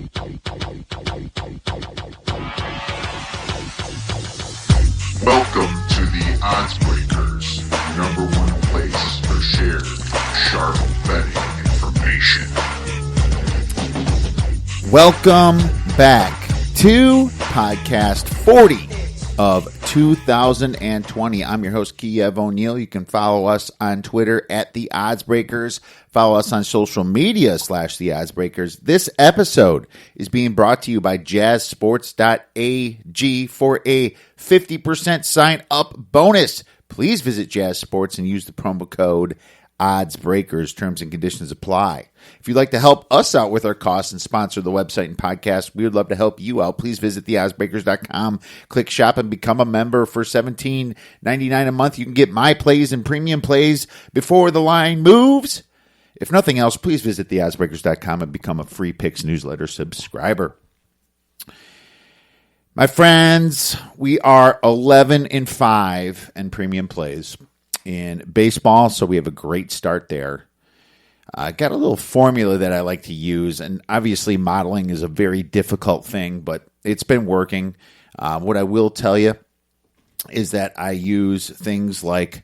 Welcome to the Odds Breakers, number one place for shared, sharp betting information. Welcome back to podcast 40 of 2020. I'm your host, Kiev O'Neill. You can follow us on Twitter at The Odds Breakers. Follow us on social media / The Odds Breakers. This episode is being brought to you by jazzsports.ag for a 50% sign up bonus. Please visit Jazz Sports and use the promo code ODDSBREAKERS. Terms and conditions apply. If you'd like to help us out with our costs and sponsor the website and podcast, we would love to help you out. Please visit theoddsbreakers.com, click shop, and become a member for $17.99 a month. You can get my plays and premium plays before the line moves. If nothing else, please visit theoddsbreakers.com and become a free picks newsletter subscriber. My friends, we are 11-5 in premium plays in baseball, so we have a great start there. I got a little formula that I like to use, and obviously modeling is a very difficult thing, but it's been working. What I will tell you is that I use things like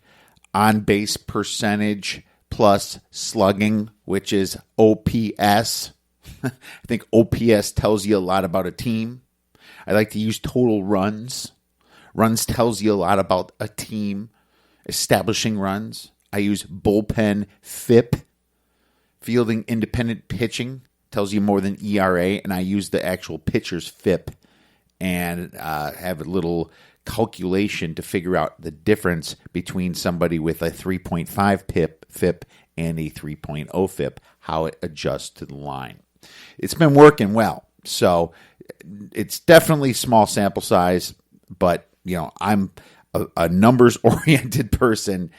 on-base percentage plus slugging, which is OPS. I think OPS tells you a lot about a team. I like to use total runs. Runs tells you a lot about a team. Establishing runs. I use bullpen FIP. Fielding independent pitching tells you more than ERA, and I use the actual pitcher's FIP and have a little calculation to figure out the difference between somebody with a 3.5 FIP and a 3.0 FIP, how it adjusts to the line. It's been working well, so it's definitely small sample size, but I'm a numbers-oriented person,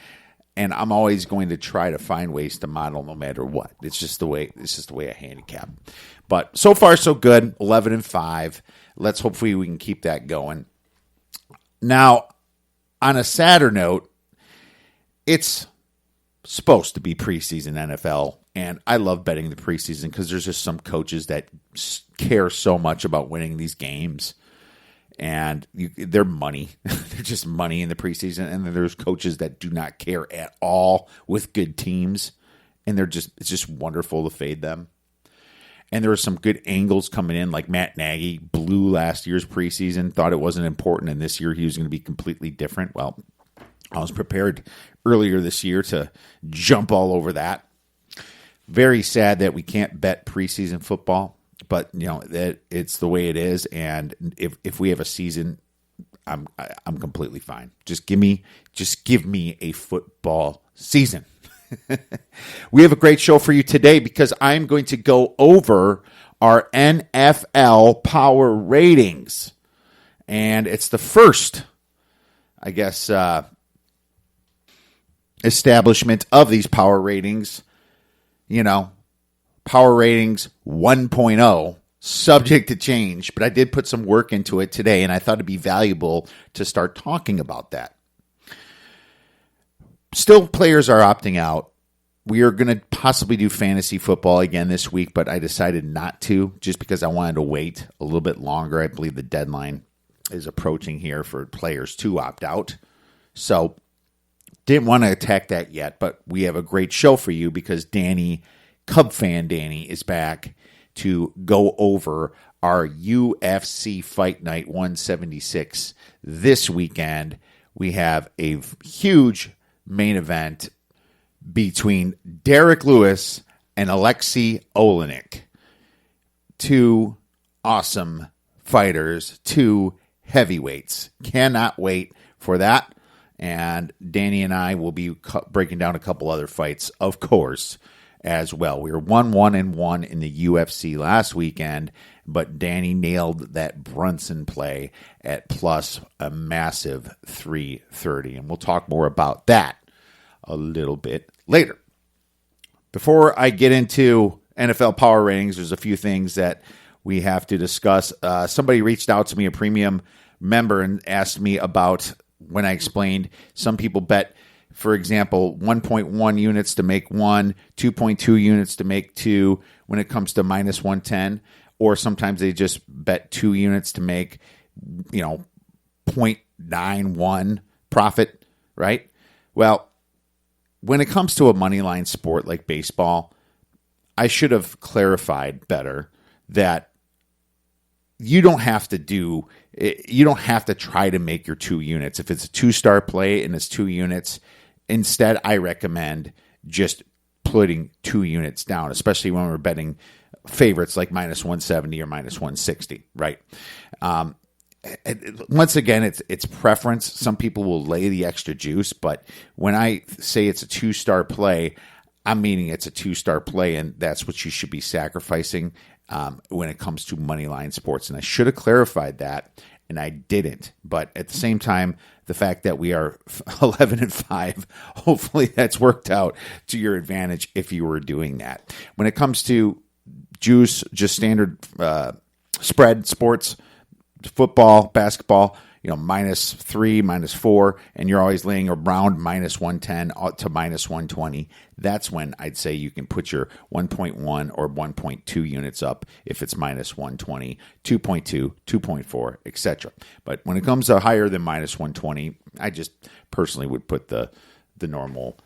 and I'm always going to try to find ways to model no matter what. It's just the way I handicap. But so far, so good. 11-5. Let's hopefully we can keep that going. Now, on a sadder note, it's supposed to be preseason NFL, and I love betting the preseason because there's just some coaches that care so much about winning these games. And they're money. They're just money in the preseason. And then there's coaches that do not care at all with good teams. And it's just wonderful to fade them. And there are some good angles coming in, like Matt Nagy blew last year's preseason, thought it wasn't important, and this year he was going to be completely different. Well, I was prepared earlier this year to jump all over that. Very sad that we can't bet preseason football. But that it's the way it is, and if we have a season, I'm completely fine. Just give me a football season. We have a great show for you today because I'm going to go over our NFL power ratings, and it's the first, I guess, establishment of these power ratings. Power ratings 1.0, subject to change, but I did put some work into it today, and I thought it'd be valuable to start talking about that. Still, players are opting out. We are going to possibly do fantasy football again this week, but I decided not to just because I wanted to wait a little bit longer. I believe the deadline is approaching here for players to opt out. So, didn't want to attack that yet, but we have a great show for you because Cub Fan Danny is back to go over our UFC Fight Night 176 this weekend. We have a huge main event between Derek Lewis and Alexei Olenek. Two awesome fighters, two heavyweights. Cannot wait for that. And Danny and I will be breaking down a couple other fights, of course, as well. We were 1-1-1 in the UFC last weekend, but Danny nailed that Brunson play at plus a massive 330. And we'll talk more about that a little bit later. Before I get into NFL power ratings, there's a few things that we have to discuss. Somebody reached out to me, a premium member, and asked me about when I explained some people bet for example, 1.1 units to make 1, 2.2 units to make 2 when it comes to minus 110, or sometimes they just bet 2 units to make, 0.91 profit, right? Well, when it comes to a money line sport like baseball, I should have clarified better that you don't have to try to make your 2 units. If it's a 2-star play and it's 2 units, instead I recommend just putting 2 units down, especially when we're betting favorites like minus 170 or minus 160, right? Once again, it's preference. Some people will lay the extra juice, but when I say it's a 2-star play, I'm meaning it's a 2-star play, and that's what you should be sacrificing when it comes to money line sports. And I should have clarified that, and I didn't. But at the same time, the fact that we are 11-5, hopefully that's worked out to your advantage if you were doing that. When it comes to juice, just standard spread sports, football, basketball, -3, -4, and you're always laying around minus 110 to minus 120. That's when I'd say you can put your 1.1 or 1.2 units up if it's minus 120, 2.2, 2.4, etc. But when it comes to higher than minus 120, I just personally would put the normal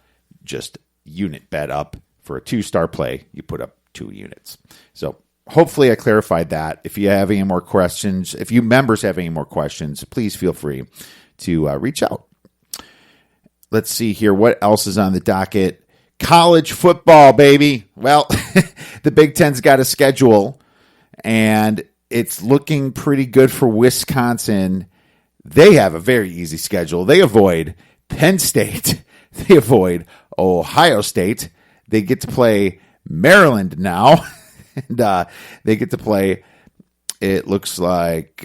just unit bet up. For a 2-star play, you put up 2 units. So hopefully I clarified that. If you have any more questions, if you members have any more questions, please feel free to reach out. Let's see here. What else is on the docket? College football, baby. Well, the Big Ten's got a schedule, and it's looking pretty good for Wisconsin. They have a very easy schedule. They avoid Penn State. They avoid Ohio State. They get to play Maryland now. And they get to play, it looks like,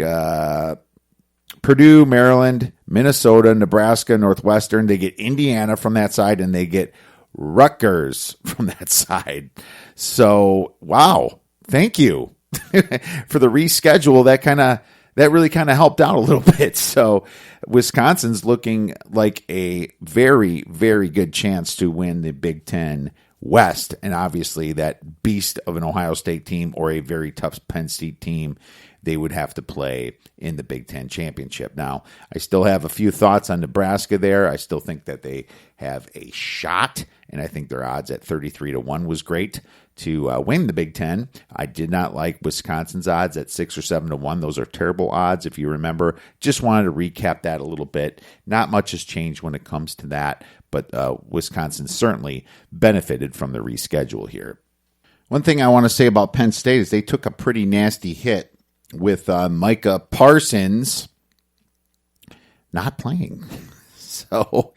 Purdue, Maryland, Minnesota, Nebraska, Northwestern. They get Indiana from that side, and they get Rutgers from that side. So, wow, thank you for the reschedule. That really kind of helped out a little bit. So Wisconsin's looking like a very, very good chance to win the Big Ten West, and obviously that beast of an Ohio State team or a very tough Penn State team, they would have to play in the Big Ten championship. Now, I still have a few thoughts on Nebraska there. I still think that they have a shot, and I think their odds at 33-1 was great to win the Big Ten. I did not like Wisconsin's odds at 6 or 7-1. Those are terrible odds, if you remember. Just wanted to recap that a little bit. Not much has changed when it comes to that, but Wisconsin certainly benefited from the reschedule here. One thing I want to say about Penn State is they took a pretty nasty hit with Micah Parsons not playing. So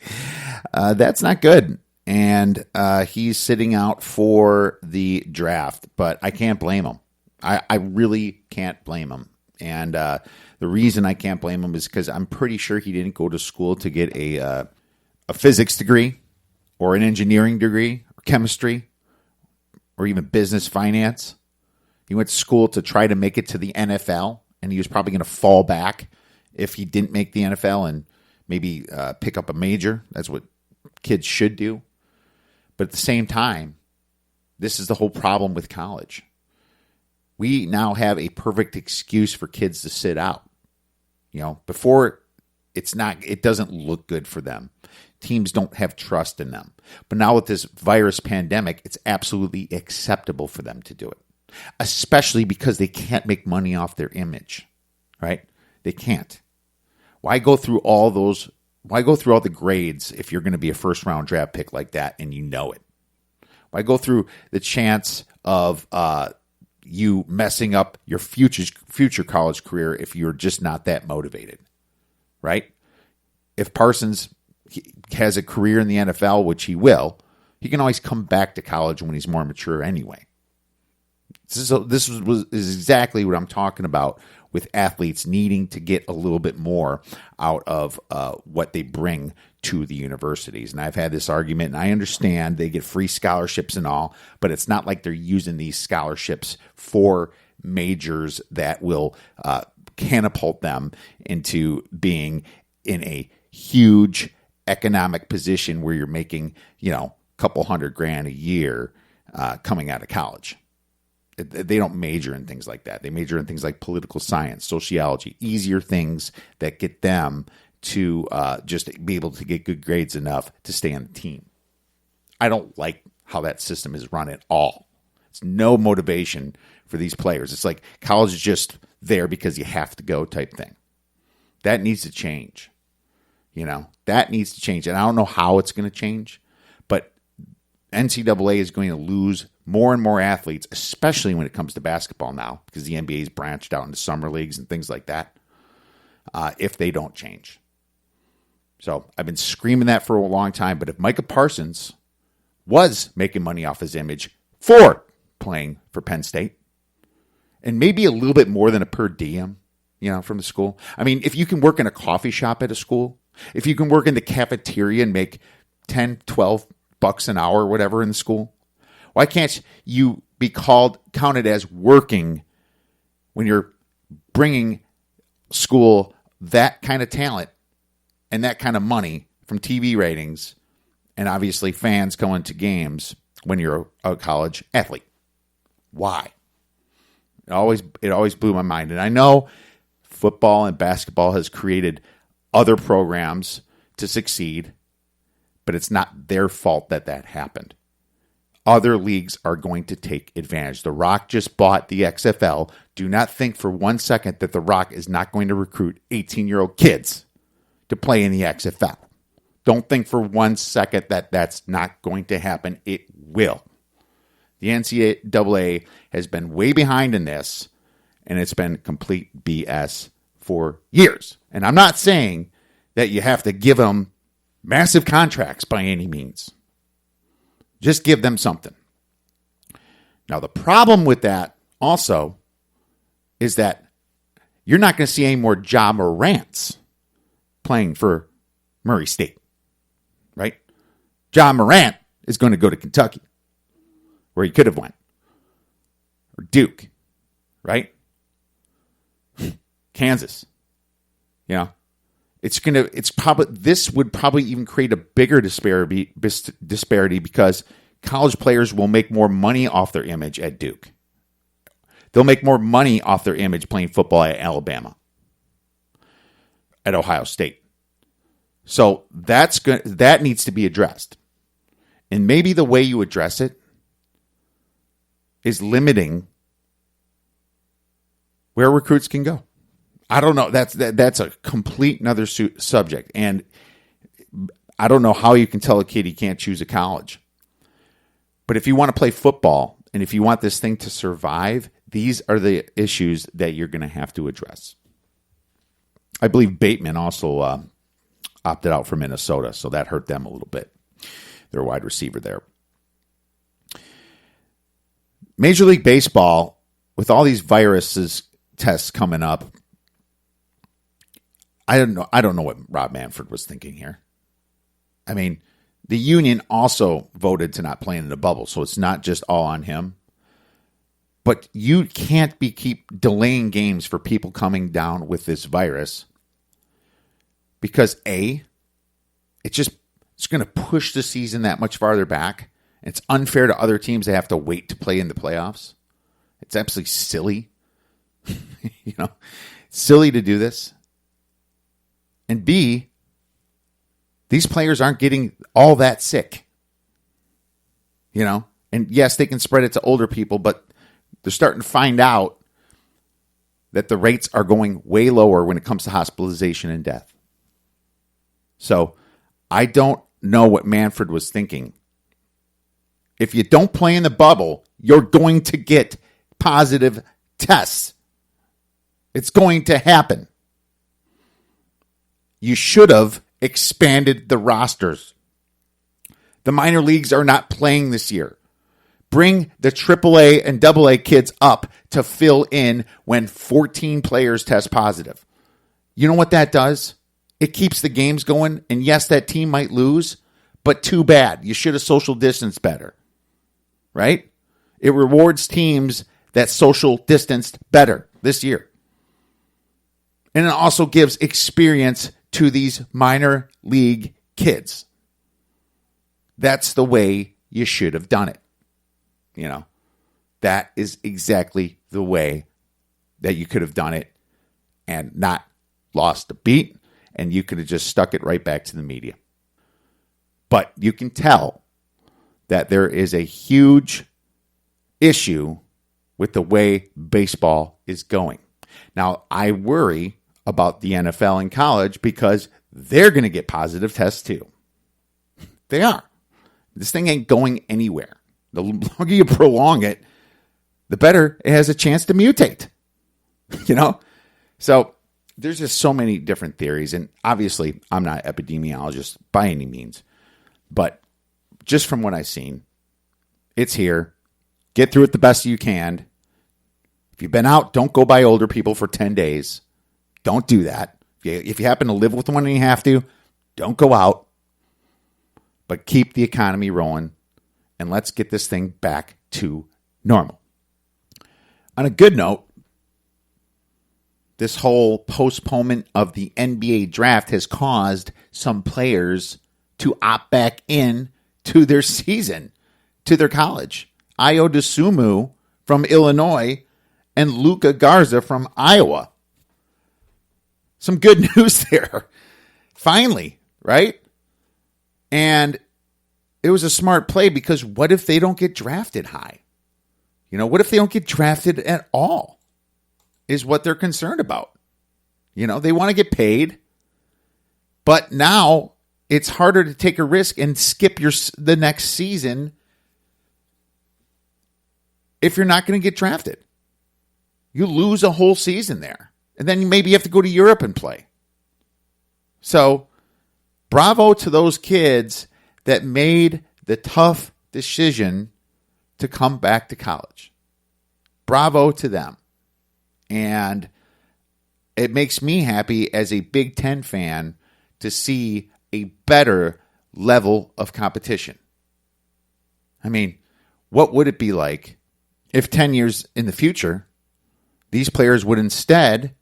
that's not good. And he's sitting out for the draft, but I can't blame him. I really can't blame him. And the reason I can't blame him is because I'm pretty sure he didn't go to school to get a physics degree or an engineering degree or chemistry or even business finance. He went to school to try to make it to the NFL, and he was probably going to fall back if he didn't make the NFL and maybe pick up a major. That's what kids should do. But at the same time, this is the whole problem with college. We now have a perfect excuse for kids to sit out. Before it doesn't look good for them. Teams don't have trust in them. But now with this virus pandemic, it's absolutely acceptable for them to do it. Especially because they can't make money off their image, right? They can't. Why go through all the grades if you're going to be a first-round draft pick like that and you know it? Why go through the chance of you messing up your future college career if you're just not that motivated, right? If Parsons has a career in the NFL, which he will, he can always come back to college when he's more mature anyway. This is exactly what I'm talking about with athletes needing to get a little bit more out of what they bring to the universities. And I've had this argument, and I understand they get free scholarships and all, but it's not like they're using these scholarships for majors that will catapult them into being in a huge economic position where you're making, a couple $100,000 a year coming out of college. They don't major in things like that. They major in things like political science, sociology, easier things that get them to just be able to get good grades enough to stay on the team. I don't like how that system is run at all. It's no motivation for these players. It's like college is just there because you have to go type thing. That needs to change. That needs to change. And I don't know how it's going to change, but NCAA is going to lose more and more athletes, especially when it comes to basketball now, because the NBA is branched out into summer leagues and things like that, if they don't change. So I've been screaming that for a long time, but if Micah Parsons was making money off his image for playing for Penn State, and maybe a little bit more than a per diem, from the school. I mean, if you can work in a coffee shop at a school, if you can work in the cafeteria and make $10, $12 an hour or whatever in the school, why can't you be counted as working when you're bringing school that kind of talent and that kind of money from TV ratings and obviously fans going to games when you're a college athlete? Why? It always blew my mind. And I know football and basketball has created other programs to succeed, but it's not their fault that happened. Other leagues are going to take advantage. The Rock just bought the XFL. Do not think for 1 second that The Rock is not going to recruit 18-year-old kids to play in the XFL. Don't think for 1 second that that's not going to happen. It will. The NCAA has been way behind in this, and it's been complete BS for years. And I'm not saying that you have to give them massive contracts by any means. Just give them something. Now, the problem with that also is that you're not going to see any more Ja Morants playing for Murray State, right? Ja Morant is going to go to Kentucky, where he could have went, or Duke, right? Kansas. This would probably even create a bigger disparity because college players will make more money off their image at Duke. They'll make more money off their image playing football at Alabama, at Ohio State. So that needs to be addressed. And maybe the way you address it is limiting where recruits can go. I don't know. That's a complete another subject. And I don't know how you can tell a kid he can't choose a college. But if you want to play football and if you want this thing to survive, these are the issues that you're going to have to address. I believe Bateman also opted out for Minnesota, so that hurt them a little bit. They're a wide receiver there. Major League Baseball, with all these viruses tests coming up, I don't know what Rob Manfred was thinking here. I mean, the union also voted to not play in the bubble, so it's not just all on him. But you can't keep delaying games for people coming down with this virus because it's going to push the season that much farther back. It's unfair to other teams that have to wait to play in the playoffs. It's absolutely silly. Silly to do this. And B, these players aren't getting all that sick. And yes, they can spread it to older people, but they're starting to find out that the rates are going way lower when it comes to hospitalization and death. So I don't know what Manfred was thinking. If you don't play in the bubble, you're going to get positive tests. It's going to happen. You should have expanded the rosters. The minor leagues are not playing this year. Bring the AAA and AA kids up to fill in when 14 players test positive. You know what that does? It keeps the games going. And yes, that team might lose, but too bad. You should have social distanced better. Right? It rewards teams that social distanced better this year. And it also gives experience to these minor league kids. That's the way you should have done it. That is exactly the way that you could have done it and not lost a beat, and you could have just stuck it right back to the media. But you can tell that there is a huge issue with the way baseball is going. Now, I worry about the NFL and college because they're going to get positive tests too. They are. This thing ain't going anywhere. The longer you prolong it, the better it has a chance to mutate. So there's just so many different theories. And obviously, I'm not an epidemiologist by any means. But just from what I've seen, it's here. Get through it the best you can. If you've been out, don't go by older people for 10 days. Don't do that. If you happen to live with one and you have to, don't go out. But keep the economy rolling, and let's get this thing back to normal. On a good note, this whole postponement of the NBA draft has caused some players to opt back in to their season, to their college. Ayo Dosunmu from Illinois and Luka Garza from Iowa. Some good news there. Finally, right? And it was a smart play because what if they don't get drafted high? What if they don't get drafted at all? Is what they're concerned about. They want to get paid. But now it's harder to take a risk and skip the next season if you're not going to get drafted. You lose a whole season there. And then maybe you have to go to Europe and play. So, bravo to those kids that made the tough decision to come back to college. Bravo to them. And it makes me happy as a Big Ten fan to see a better level of competition. I mean, what would it be like if 10 years in the future, these players would instead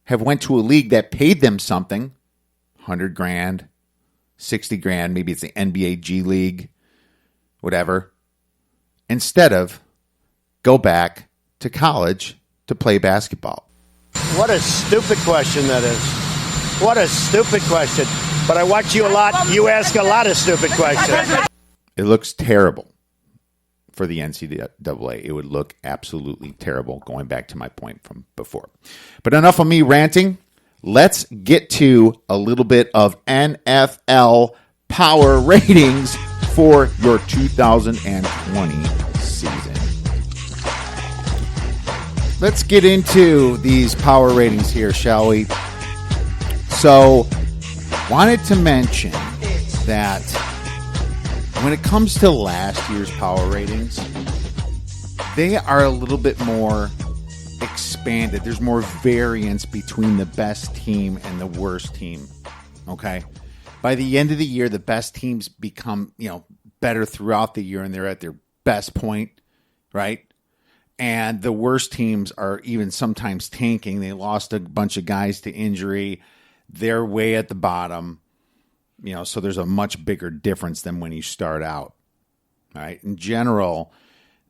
have went to a league that paid them something, $100,000, $60,000, maybe it's the NBA G League, whatever, instead of go back to college to play basketball? What a stupid question that is. What a stupid question. But I watch you a lot. You ask a lot of stupid questions. It looks terrible for the NCAA. It would look absolutely terrible, going back to my point from before. But enough of me ranting. Let's get to a little bit of NFL power ratings for your 2020 season. Let's get into these power ratings here, shall we? So, wanted to mention that when it comes to last year's power ratings, they are a little bit more expanded. There's more variance between the best team and the worst team. Okay? By the end of the year, the best teams become, better throughout the year and they're at their best point, right? And the worst teams are even sometimes tanking. They lost a bunch of guys to injury. They're way at the bottom. So there's a much bigger difference than when you start out. All right. In general,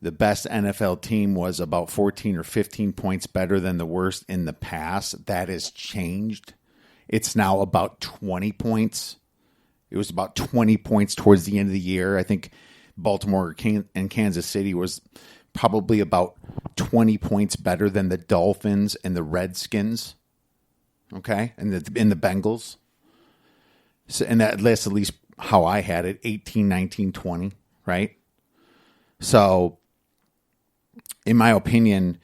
the best NFL team was about 14 or 15 points better than the worst in the past. That has changed. It's now about 20 points. It was about 20 points towards the end of the year. I think Baltimore and Kansas City was probably about 20 points better than the Dolphins and the Redskins. Okay. And the Bengals. So, and that's at least how I had it, 18, 19, 20, right? So, in my opinion,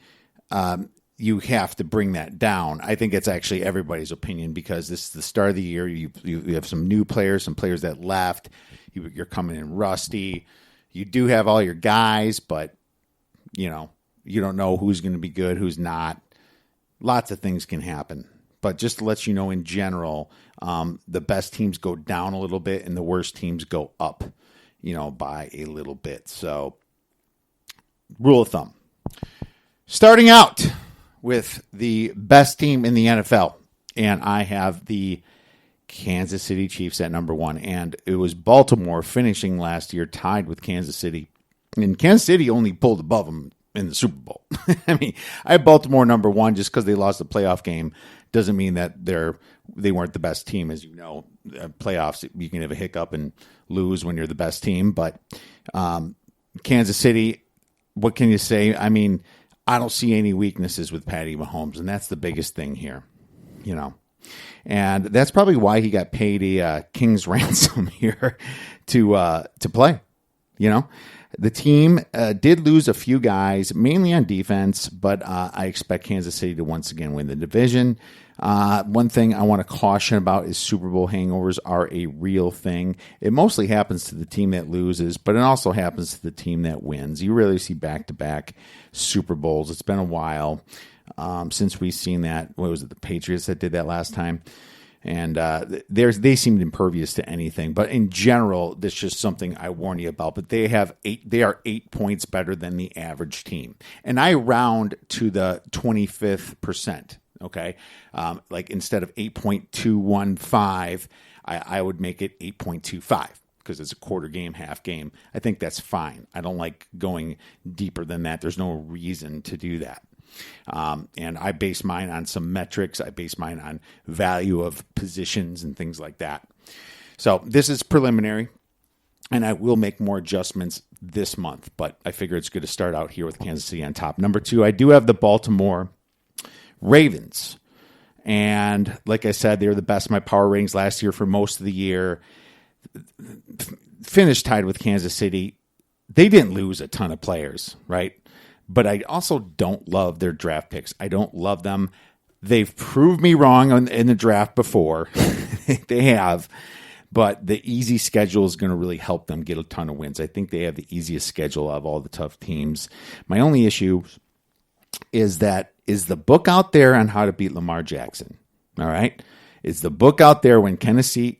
you have to bring that down. I think it's actually everybody's opinion because this is the start of the year. You have some new players, some players that left. You're coming in rusty. You do have all your guys, but, you don't know who's going to be good, who's not. Lots of things can happen. But just to let you know, in general, the best teams go down a little bit and the worst teams go up, by a little bit. So, rule of thumb. Starting out with the best team in the NFL, and I have the Kansas City Chiefs at number 1, and it was Baltimore finishing last year tied with Kansas City. And Kansas City only pulled above them in the Super Bowl. I mean, I have Baltimore number 1 just because they lost the playoff game. Doesn't mean that they weren't the best team. As you know, playoffs, you can have a hiccup and lose when you're the best team. But Kansas City, what can you say? I mean, I don't see any weaknesses with Patty Mahomes, and that's the biggest thing here, you know. And that's probably why he got paid a king's ransom here to play, you know. The team did lose a few guys, mainly on defense, but I expect Kansas City to once again win the division. One thing I want to caution about is Super Bowl hangovers are a real thing. It mostly happens to the team that loses, but it also happens to the team that wins. You really see back-to-back Super Bowls. It's been a while since we've seen that. What was it, the Patriots that did that last time? And they seemed impervious to anything. But in general, this is just something I warn you about. But they are 8 points better than the average team. And I round to the 25th percent, okay? Like instead of 8.215, I would make it 8.25 because it's a quarter game, half game. I think that's fine. I don't like going deeper than that. There's no reason to do that. And I base mine on some metrics. I base mine on value of positions and things like that. So this is preliminary, and I will make more adjustments this month, but I figure it's good to start out here with Kansas City on top. Number 2, I do have the Baltimore Ravens. And like I said, they were the best in my power ratings last year for most of the year. Finished tied with Kansas City. They didn't lose a ton of players, right? But I also don't love their draft picks. I don't love them. They've proved me wrong in the draft before. They have. But the easy schedule is going to really help them get a ton of wins. I think they have the easiest schedule of all the tough teams. My only issue is the book out there on how to beat Lamar Jackson. All right? Is the book out there when Tennessee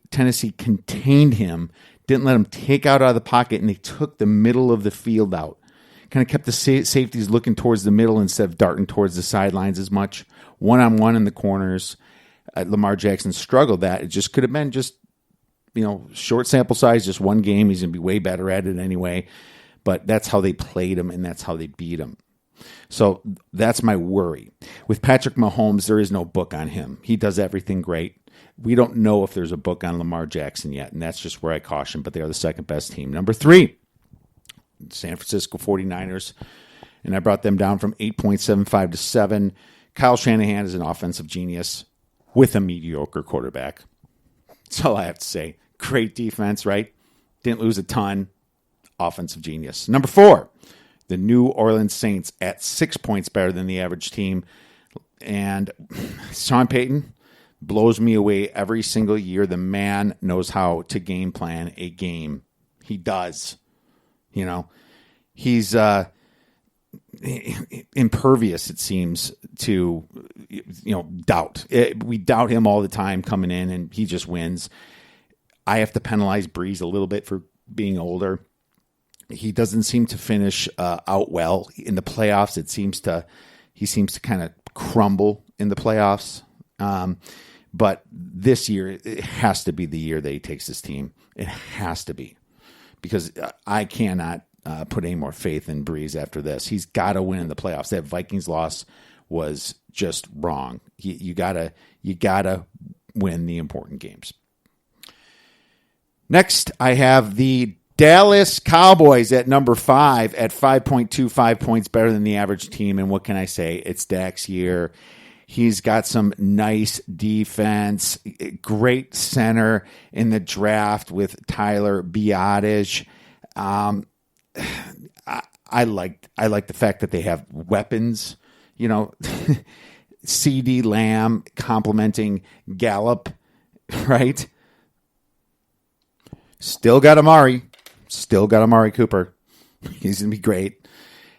contained him, didn't let him take out of the pocket, and they took the middle of the field out. Kind of kept the safeties looking towards the middle instead of darting towards the sidelines as much. One-on-one in the corners. Lamar Jackson struggled that. It just could have been just, short sample size, just one game. He's going to be way better at it anyway. But that's how they played him, and that's how they beat him. So that's my worry. With Patrick Mahomes, there is no book on him. He does everything great. We don't know if there's a book on Lamar Jackson yet, and that's just where I caution, but they are the second best team. Number 3. San Francisco 49ers, and I brought them down from 8.75 to 7. Kyle Shanahan is an offensive genius with a mediocre quarterback. That's all I have to say. Great defense, right? Didn't lose a ton. Offensive genius. Number 4, the New Orleans Saints at 6 points better than the average team. And Sean Payton blows me away every single year. The man knows how to game plan a game. He does. He's impervious, it seems, to doubt. We doubt him all the time coming in, and he just wins. I have to penalize Breeze a little bit for being older. He doesn't seem to finish out well in the playoffs. He seems to kind of crumble in the playoffs. But this year, it has to be the year that he takes this team. It has to be. Because I cannot put any more faith in Breeze after this. He's got to win in the playoffs. That Vikings loss was just wrong. You gotta win the important games. Next, I have the Dallas Cowboys at number 5 at 5.25 points better than the average team. And what can I say? It's Dak's year. He's got some nice defense, great center in the draft with Tyler Biadasz. I like the fact that they have weapons, CD Lamb complimenting Gallup, right? Still got Amari Cooper. He's going to be great.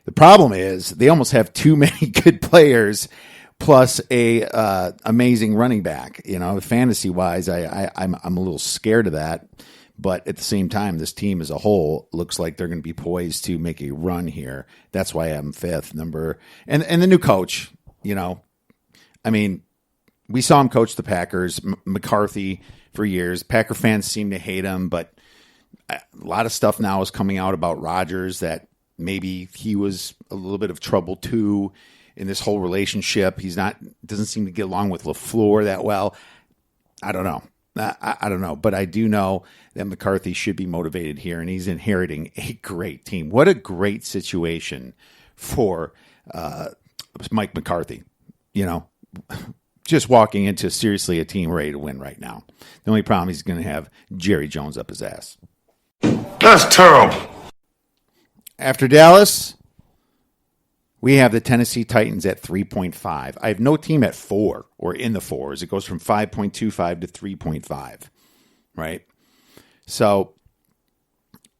The problem is they almost have too many good players plus a amazing running back. Fantasy wise, I'm a little scared of that. But at the same time, this team as a whole looks like they're going to be poised to make a run here. That's why I have them 5th number. And the new coach, we saw him coach the Packers, McCarthy, for years. Packer fans seem to hate him, but a lot of stuff now is coming out about Rodgers that maybe he was a little bit of trouble too in this whole relationship. Doesn't seem to get along with LaFleur that well. I don't know. I don't know, but I do know that McCarthy should be motivated here, and he's inheriting a great team. What a great situation for Mike McCarthy. Just walking into seriously a team ready to win right now. The only problem is he's going to have Jerry Jones up his ass. That's terrible. After Dallas, we have the Tennessee Titans at 3.5. I have no team at 4 or in the 4s. It goes from 5.25 to 3.5, right? So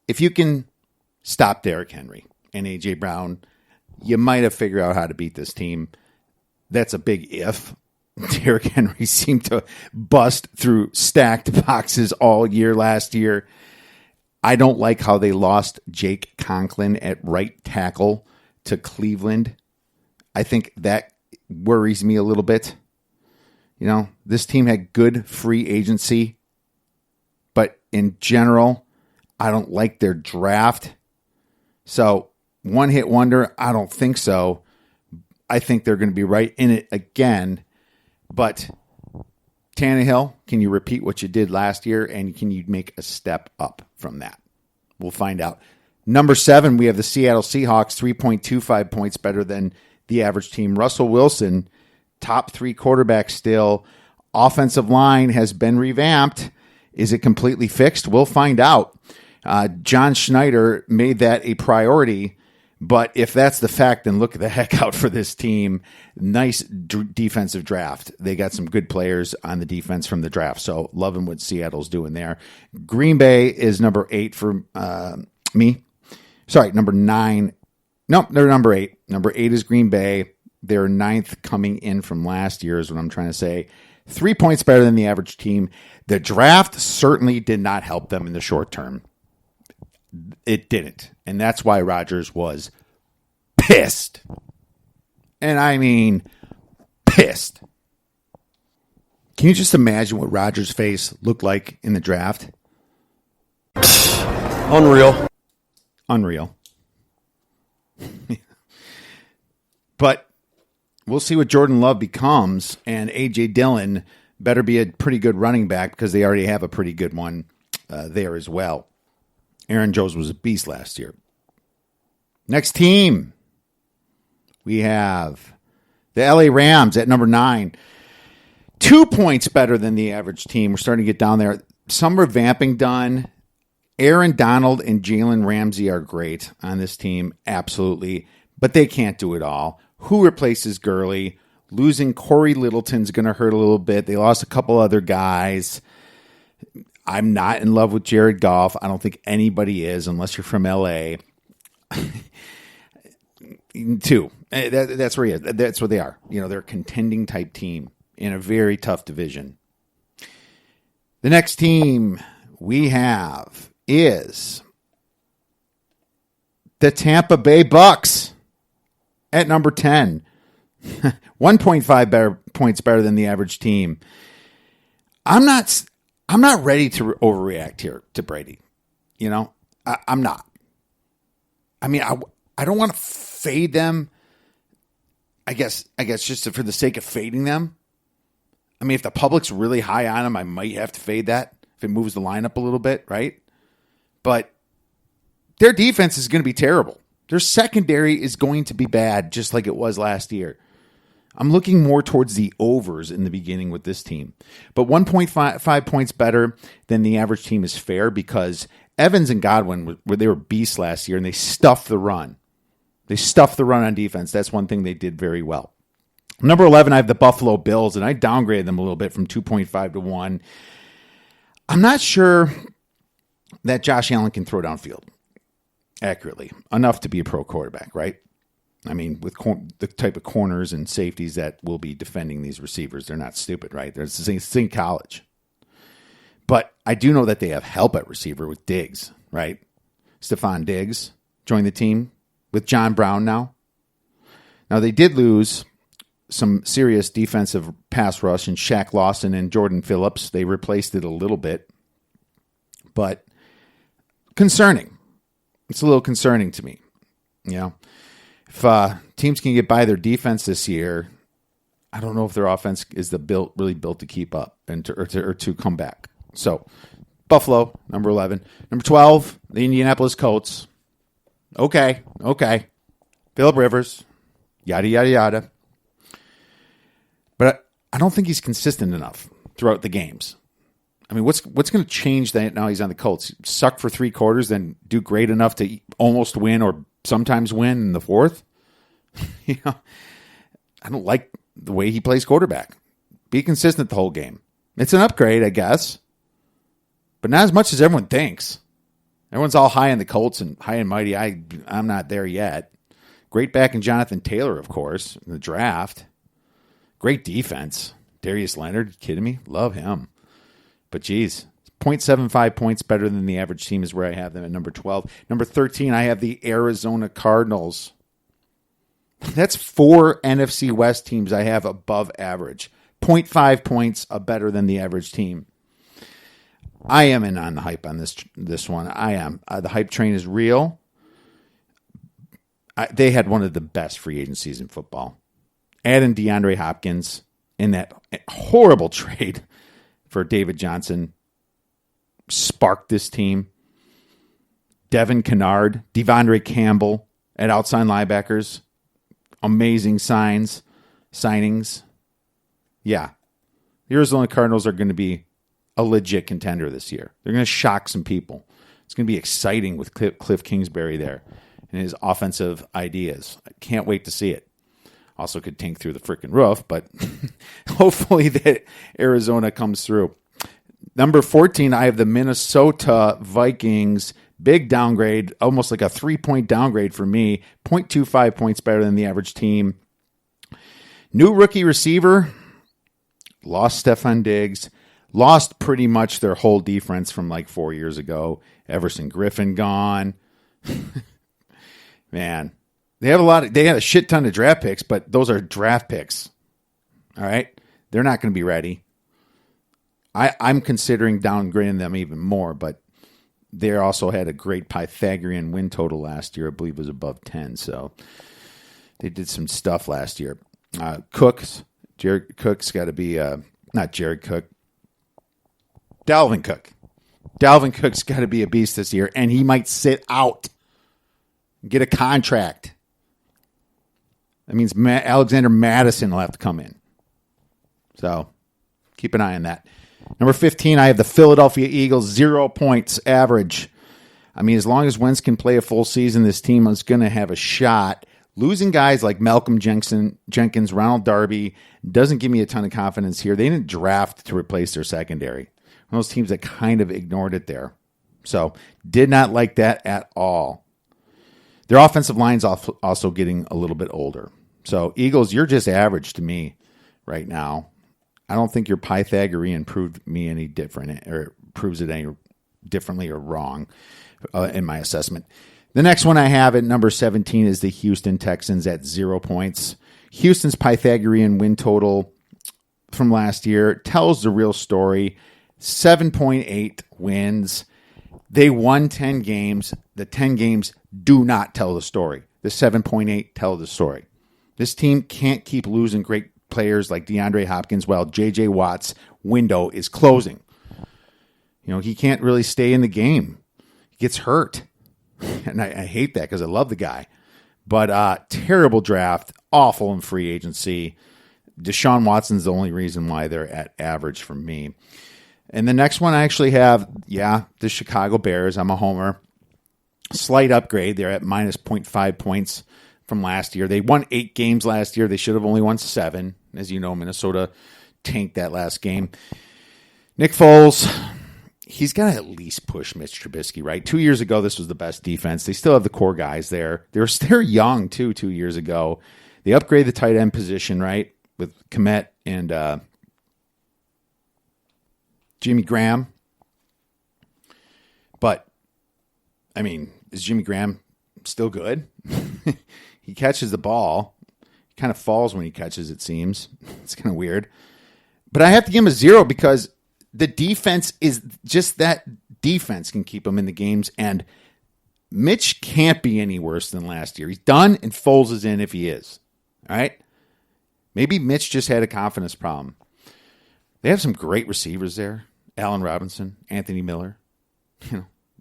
if you can stop Derrick Henry and A.J. Brown, you might have figured out how to beat this team. That's a big if. Derrick Henry seemed to bust through stacked boxes all year last year. I don't like how they lost Jake Conklin at right tackle to Cleveland. I think that worries me a little bit. This team had good free agency, but in general, I don't like their draft. So, one hit wonder, I don't think so. I think they're going to be right in it again. But Tannehill, can you repeat what you did last year, and can you make a step up from that? We'll find out. Number 7, we have the Seattle Seahawks, 3.25 points better than the average team. Russell Wilson, top 3 quarterback still. Offensive line has been revamped. Is it completely fixed? We'll find out. John Schneider made that a priority, but if that's the fact, then look the heck out for this team. Nice defensive draft. They got some good players on the defense from the draft, so loving what Seattle's doing there. Green Bay is number 8 for me. Sorry, number 9. Nope, they're number 8. Number 8 is Green Bay. They're 9th coming in from last year is what I'm trying to say. 3 points better than the average team. The draft certainly did not help them in the short term. It didn't. And that's why Rodgers was pissed. And I mean pissed. Can you just imagine what Rodgers' face looked like in the draft? Unreal. But we'll see what Jordan Love becomes, and A.J. Dillon better be a pretty good running back because they already have a pretty good one there as well. Aaron Jones was a beast last year. Next team, we have the LA Rams at number 9. 2 points better than the average team. We're starting to get down there. Some revamping done. Aaron Donald and Jalen Ramsey are great on this team, absolutely. But they can't do it all. Who replaces Gurley? Losing Corey Littleton's going to hurt a little bit. They lost a couple other guys. I'm not in love with Jared Goff. I don't think anybody is unless you're from L.A. 2. That's where he is. That's what they are. They're a contending type team in a very tough division. The next team we have is the Tampa Bay Bucks at number 10. 1.5 points better than the average team. I'm not ready to overreact here to Brady. I'm not. I mean, I don't want to fade them. I guess just for the sake of fading them. I mean, if the public's really high on them, I might have to fade that if it moves the lineup a little bit, right? But their defense is going to be terrible. Their secondary is going to be bad, just like it was last year. I'm looking more towards the overs in the beginning with this team. But 1.5 points better than the average team is fair because Evans and Godwin, they were beasts last year, and they stuffed the run. They stuffed the run on defense. That's one thing they did very well. Number 11, I have the Buffalo Bills, and I downgraded them a little bit from 2.5 to 1. I'm not sure that Josh Allen can throw downfield accurately enough to be a pro quarterback, right? I mean, with the type of corners and safeties that will be defending these receivers, they're not stupid, right? It's in college. But I do know that they have help at receiver with Diggs, right? Stephon Diggs joined the team with John Brown now. Now, they did lose some serious defensive pass rush in Shaq Lawson and Jordan Phillips. They replaced it a little bit, but concerning. It's a little concerning to me. If teams can get by their defense this year, I don't know if their offense is really built to keep up and to come back. So, Buffalo, number 11. Number 12, the Indianapolis Colts. Okay. Phillip Rivers, yada, yada, yada. But I don't think he's consistent enough throughout the games. I mean, what's going to change that now he's on the Colts? Suck for 3 quarters, then do great enough to almost win or sometimes win in the fourth? I don't like the way he plays quarterback. Be consistent the whole game. It's an upgrade, I guess, but not as much as everyone thinks. Everyone's all high in the Colts and high and mighty. I'm not there yet. Great back in Jonathan Taylor, of course, in the draft. Great defense. Darius Leonard, you kidding me? Love him. But geez, 0.75 points better than the average team is where I have them at number 12. Number 13, I have the Arizona Cardinals. That's 4 NFC West teams I have above average. 0.5 points better than the average team. I am in on the hype on this one. I am. The hype train is real. They had one of the best free agencies in football. Adding DeAndre Hopkins in that horrible trade for David Johnson sparked this team. Devin Kennard, Devondre Campbell at outside linebackers. Amazing signings. Yeah. The Arizona Cardinals are going to be a legit contender this year. They're going to shock some people. It's going to be exciting with Cliff Kingsbury there and his offensive ideas. I can't wait to see it. Also could tank through the freaking roof, but hopefully that Arizona comes through. Number 14, I have the Minnesota Vikings. Big downgrade, almost like a 3-point downgrade for me. 0.25 points better than the average team. New rookie receiver. Lost Stephon Diggs. Lost pretty much their whole defense from like 4 years ago. Everson Griffin gone. Man, they had a shit ton of draft picks, but those are draft picks. All right? They're not going to be ready. I'm considering downgrading them even more, but they also had a great Pythagorean win total last year. I believe it was above 10, so they did some stuff last year. Jared Cook's got to be, not Jared Cook, Dalvin Cook. Dalvin Cook's got to be a beast this year, and he might sit out, get a contract. That means Alexander Madison will have to come in. So keep an eye on that. Number 15, I have the Philadelphia Eagles, 0 points average. I mean, as long as Wentz can play a full season, this team is going to have a shot. Losing guys like Malcolm Jenkins, Ronald Darby doesn't give me a ton of confidence here. They didn't draft to replace their secondary. One of those teams that kind of ignored it there. So, did not like that at all. Their offensive line's also getting a little bit older. So, Eagles, you're just average to me right now. I don't think your Pythagorean proved me any different or proves it any differently or wrong in my assessment. The next one I have at number 17 is the Houston Texans at 0 points. Houston's Pythagorean win total from last year tells the real story. 7.8 wins. They won 10 games. The 10 games do not tell the story. The 7.8 tell the story. This team can't keep losing great players like DeAndre Hopkins while J.J. Watt's window is closing. He can't really stay in the game. He gets hurt. And I hate that because I love the guy. But terrible draft, awful in free agency. Deshaun Watson's the only reason why they're at average for me. And the next one I actually have, the Chicago Bears. I'm a homer. Slight upgrade. They're at minus 0.5 points from last year. They won 8 games last year. They should have only won 7. As you know, Minnesota tanked that last game. Nick Foles, he's got to at least push Mitch Trubisky, right? 2 years ago, this was the best defense. They still have the core guys there. They're young, too, 2 years ago. They upgraded the tight end position, right, with Kmet and Jimmy Graham. But, I mean, is Jimmy Graham still good? He catches the ball. Kind of falls when he catches, it seems. It's kind of weird. But I have to give him a 0 because the defense is just that. Defense can keep him in the games, and Mitch can't be any worse than last year. He's done, and Foles is in if he is. All right? Maybe Mitch just had a confidence problem. They have some great receivers there. Allen Robinson, Anthony Miller.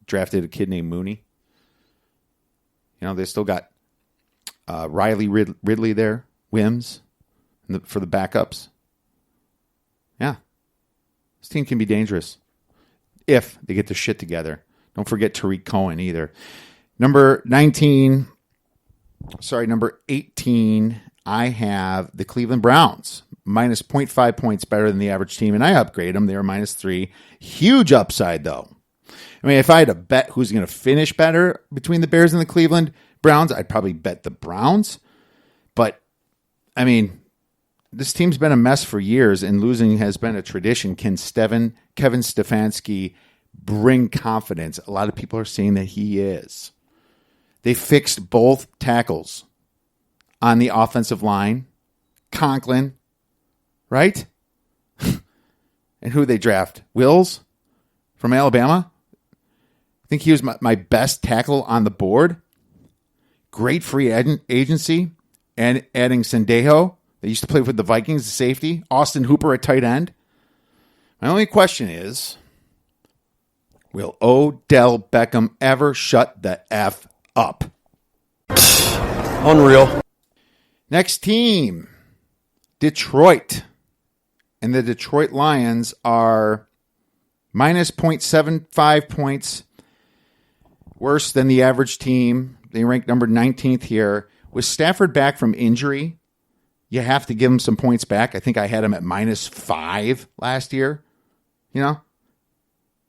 Drafted a kid named Mooney. They still got Riley Ridley there, Wims, for the backups. Yeah. This team can be dangerous if they get their shit together. Don't forget Tariq Cohen either. Number 18, I have the Cleveland Browns. Minus 0.5 points better than the average team, and I upgrade them. They were -3. Huge upside, though. I mean, if I had to bet who's going to finish better between the Bears and the Cleveland Browns, I'd probably bet the Browns. But, I mean, this team's been a mess for years, and losing has been a tradition. Can Kevin Stefanski bring confidence? A lot of people are saying that he is. They fixed both tackles on the offensive line. Conklin, right? And who they draft? Wills from Alabama? I think he was my best tackle on the board. Great free agency. And adding Sendejo, they used to play with the Vikings, the safety. Austin Hooper at tight end. My only question is, will Odell Beckham ever shut the F up? Unreal. Next team, Detroit. And the Detroit Lions are minus 0.75 points worse than the average team. They rank number 19th here. With Stafford back from injury, you have to give him some points back. I think I had him at -5 last year. No,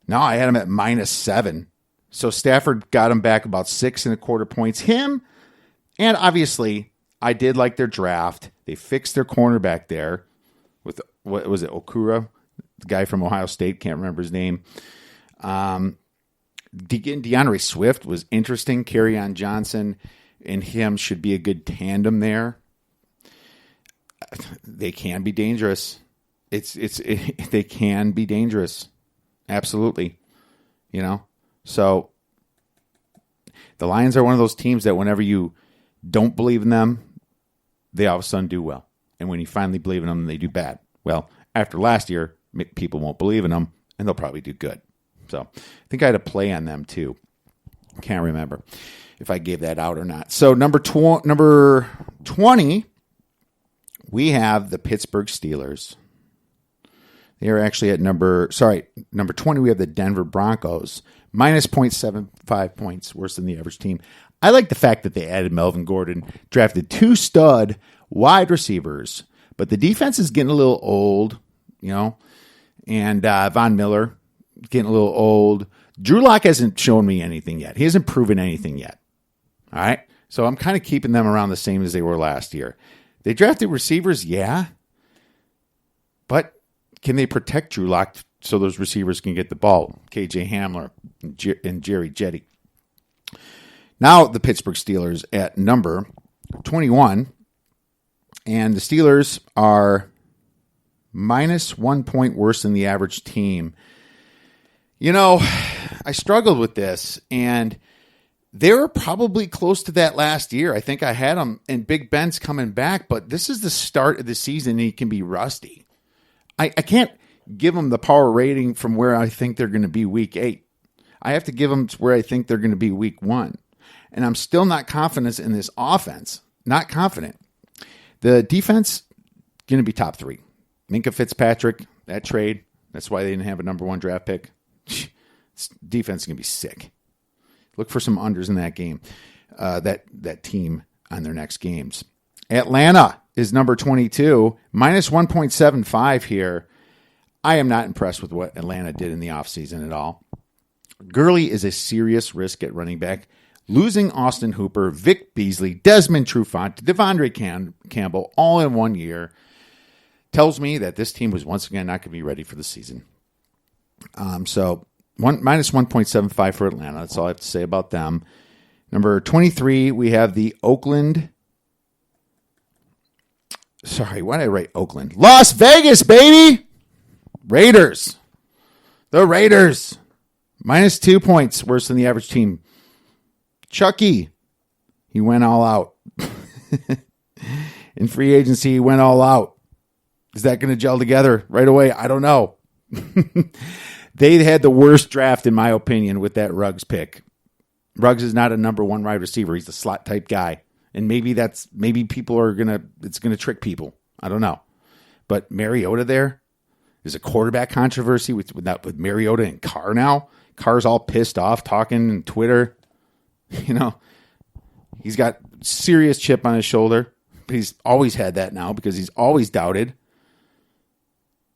I had him at -7. So Stafford got him back about 6.25 points. Him, and obviously, I did like their draft. They fixed their cornerback there with, what was it, Okura? The guy from Ohio State, can't remember his name. DeAndre Swift was interesting. Kerryon Johnson and him should be a good tandem there. They can be dangerous. They can be dangerous. Absolutely. So the Lions are one of those teams that whenever you don't believe in them, they all of a sudden do well. And when you finally believe in them, they do bad. Well, after last year, people won't believe in them, and they'll probably do good. So I think I had a play on them too. Can't remember if I gave that out or not. So number 20, we have the Pittsburgh Steelers. They are actually at number 20, we have the Denver Broncos. Minus 0.75 points, worse than the average team. I like the fact that they added Melvin Gordon, drafted 2 stud wide receivers, but the defense is getting a little old, and Von Miller getting a little old. Drew Lock hasn't shown me anything yet. He hasn't proven anything yet. All right? So I'm kind of keeping them around the same as they were last year. They drafted receivers, yeah, but can they protect Drew Lock so those receivers can get the ball? KJ Hamler and Jerry Jeudy. Now the Pittsburgh Steelers at number 21, and the Steelers are minus 1 point worse than the average team. I struggled with this, and they were probably close to that last year. I think I had them, and Big Ben's coming back, but this is the start of the season, and he can be rusty. I can't give them the power rating from where I think they're going to be week 8. I have to give them to where I think they're going to be week 1. And I'm still not confident in this offense. Not confident. The defense, going to be top 3. Minka Fitzpatrick, that trade, that's why they didn't have a number 1 draft pick. Defense is going to be sick. Look for some unders in that game, that team on their next games. Atlanta is number 22, minus 1.75 here. I am not impressed with what Atlanta did in the offseason at all. Gurley is a serious risk at running back. Losing Austin Hooper, Vic Beasley, Desmond Trufant, Devondre Campbell all in 1 year tells me that this team was once again not going to be ready for the season. So minus 1.75 for Atlanta. That's all I have to say about them. Number 23, we have the Oakland Sorry, why did I write Oakland? Las Vegas, baby! Raiders. The Raiders. -2 points, worse than the average team. Chucky, he went all out. In free agency, he went all out. Is that going to gel together right away? I don't know. They had the worst draft, in my opinion, with that Ruggs pick. Ruggs is not a number one wide receiver. He's a slot type guy. And maybe people are it's going to trick people. I don't know. But Mariota there is a quarterback controversy with Mariota and Carr now. Carr's all pissed off talking on Twitter. He's got serious chip on his shoulder. But he's always had that now because he's always doubted.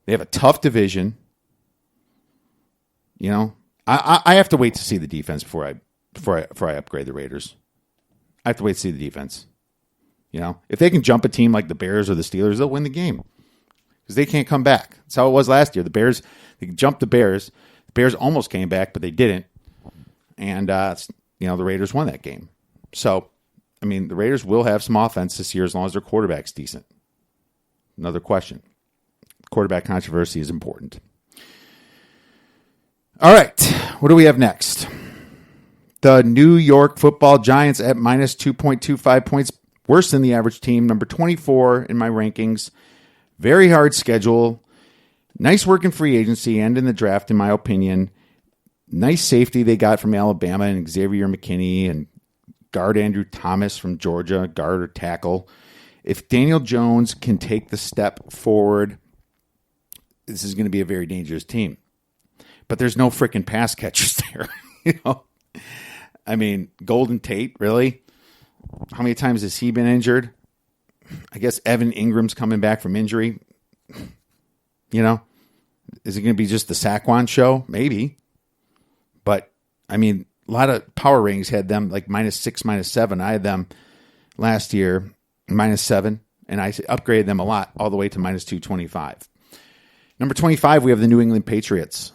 They have a tough division. I have to wait to see the defense before I upgrade the Raiders. I have to wait to see the defense. If they can jump a team like the Bears or the Steelers, they'll win the game because they can't come back. That's how it was last year. They jumped the Bears. The Bears almost came back, but they didn't. And the Raiders won that game. So, the Raiders will have some offense this year as long as their quarterback's decent. Another question. Quarterback controversy is important. All right. What do we have next? The New York Football Giants at -2.25 points, worse than the average team. Number 24 in my rankings. Very hard schedule. Nice work in free agency and in the draft, in my opinion. Nice safety they got from Alabama and Xavier McKinney and guard Andrew Thomas from Georgia, guard or tackle. If Daniel Jones can take the step forward, this is going to be a very dangerous team. But there's no freaking pass catchers there. Golden Tate, really? How many times has he been injured? I guess Evan Ingram's coming back from injury. Is it going to be just the Saquon show? Maybe. But, a lot of power ratings had them like -6, -7. I had them last year -7, and I upgraded them a lot all the way to -225. Number 25, we have the New England Patriots.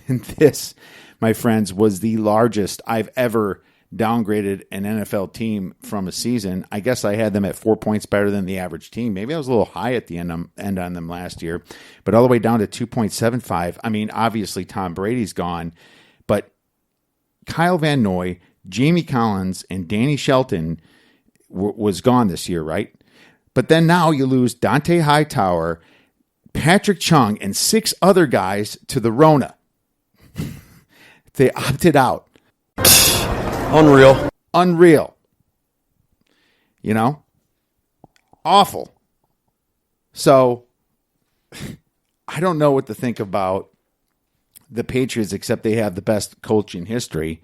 And this, my friends, was the largest I've ever downgraded an NFL team from a season. I guess I had them at 4 points better than the average team. Maybe I was a little high at the end on them last year, but all the way down to 2.75. Obviously Tom Brady's gone, but Kyle Van Noy, Jamie Collins, and Danny Shelton was gone this year, right? But then now you lose Dante Hightower, Patrick Chung, and 6 other guys to the Rona. They opted out. Unreal. Awful. So, I don't know what to think about the Patriots except they have the best coach in history.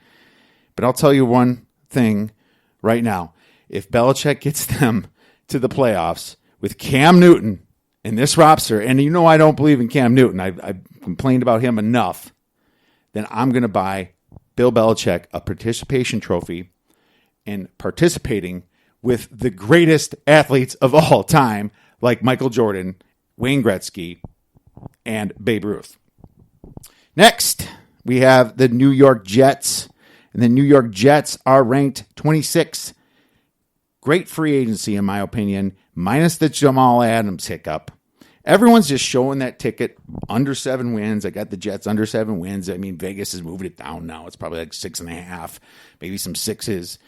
But I'll tell you one thing right now. If Belichick gets them to the playoffs with Cam Newton in this roster, and I don't believe in Cam Newton. I've complained about him enough. Then I'm going to buy Bill Belichick a participation trophy and participating with the greatest athletes of all time, like Michael Jordan, Wayne Gretzky, and Babe Ruth. Next, we have the New York Jets. And the New York Jets are ranked 26th. Great free agency, in my opinion, minus the Jamal Adams hiccup. Everyone's just showing that ticket under 7 wins. I got the Jets under 7 wins. Vegas is moving it down now. It's probably like 6.5, maybe some 6s.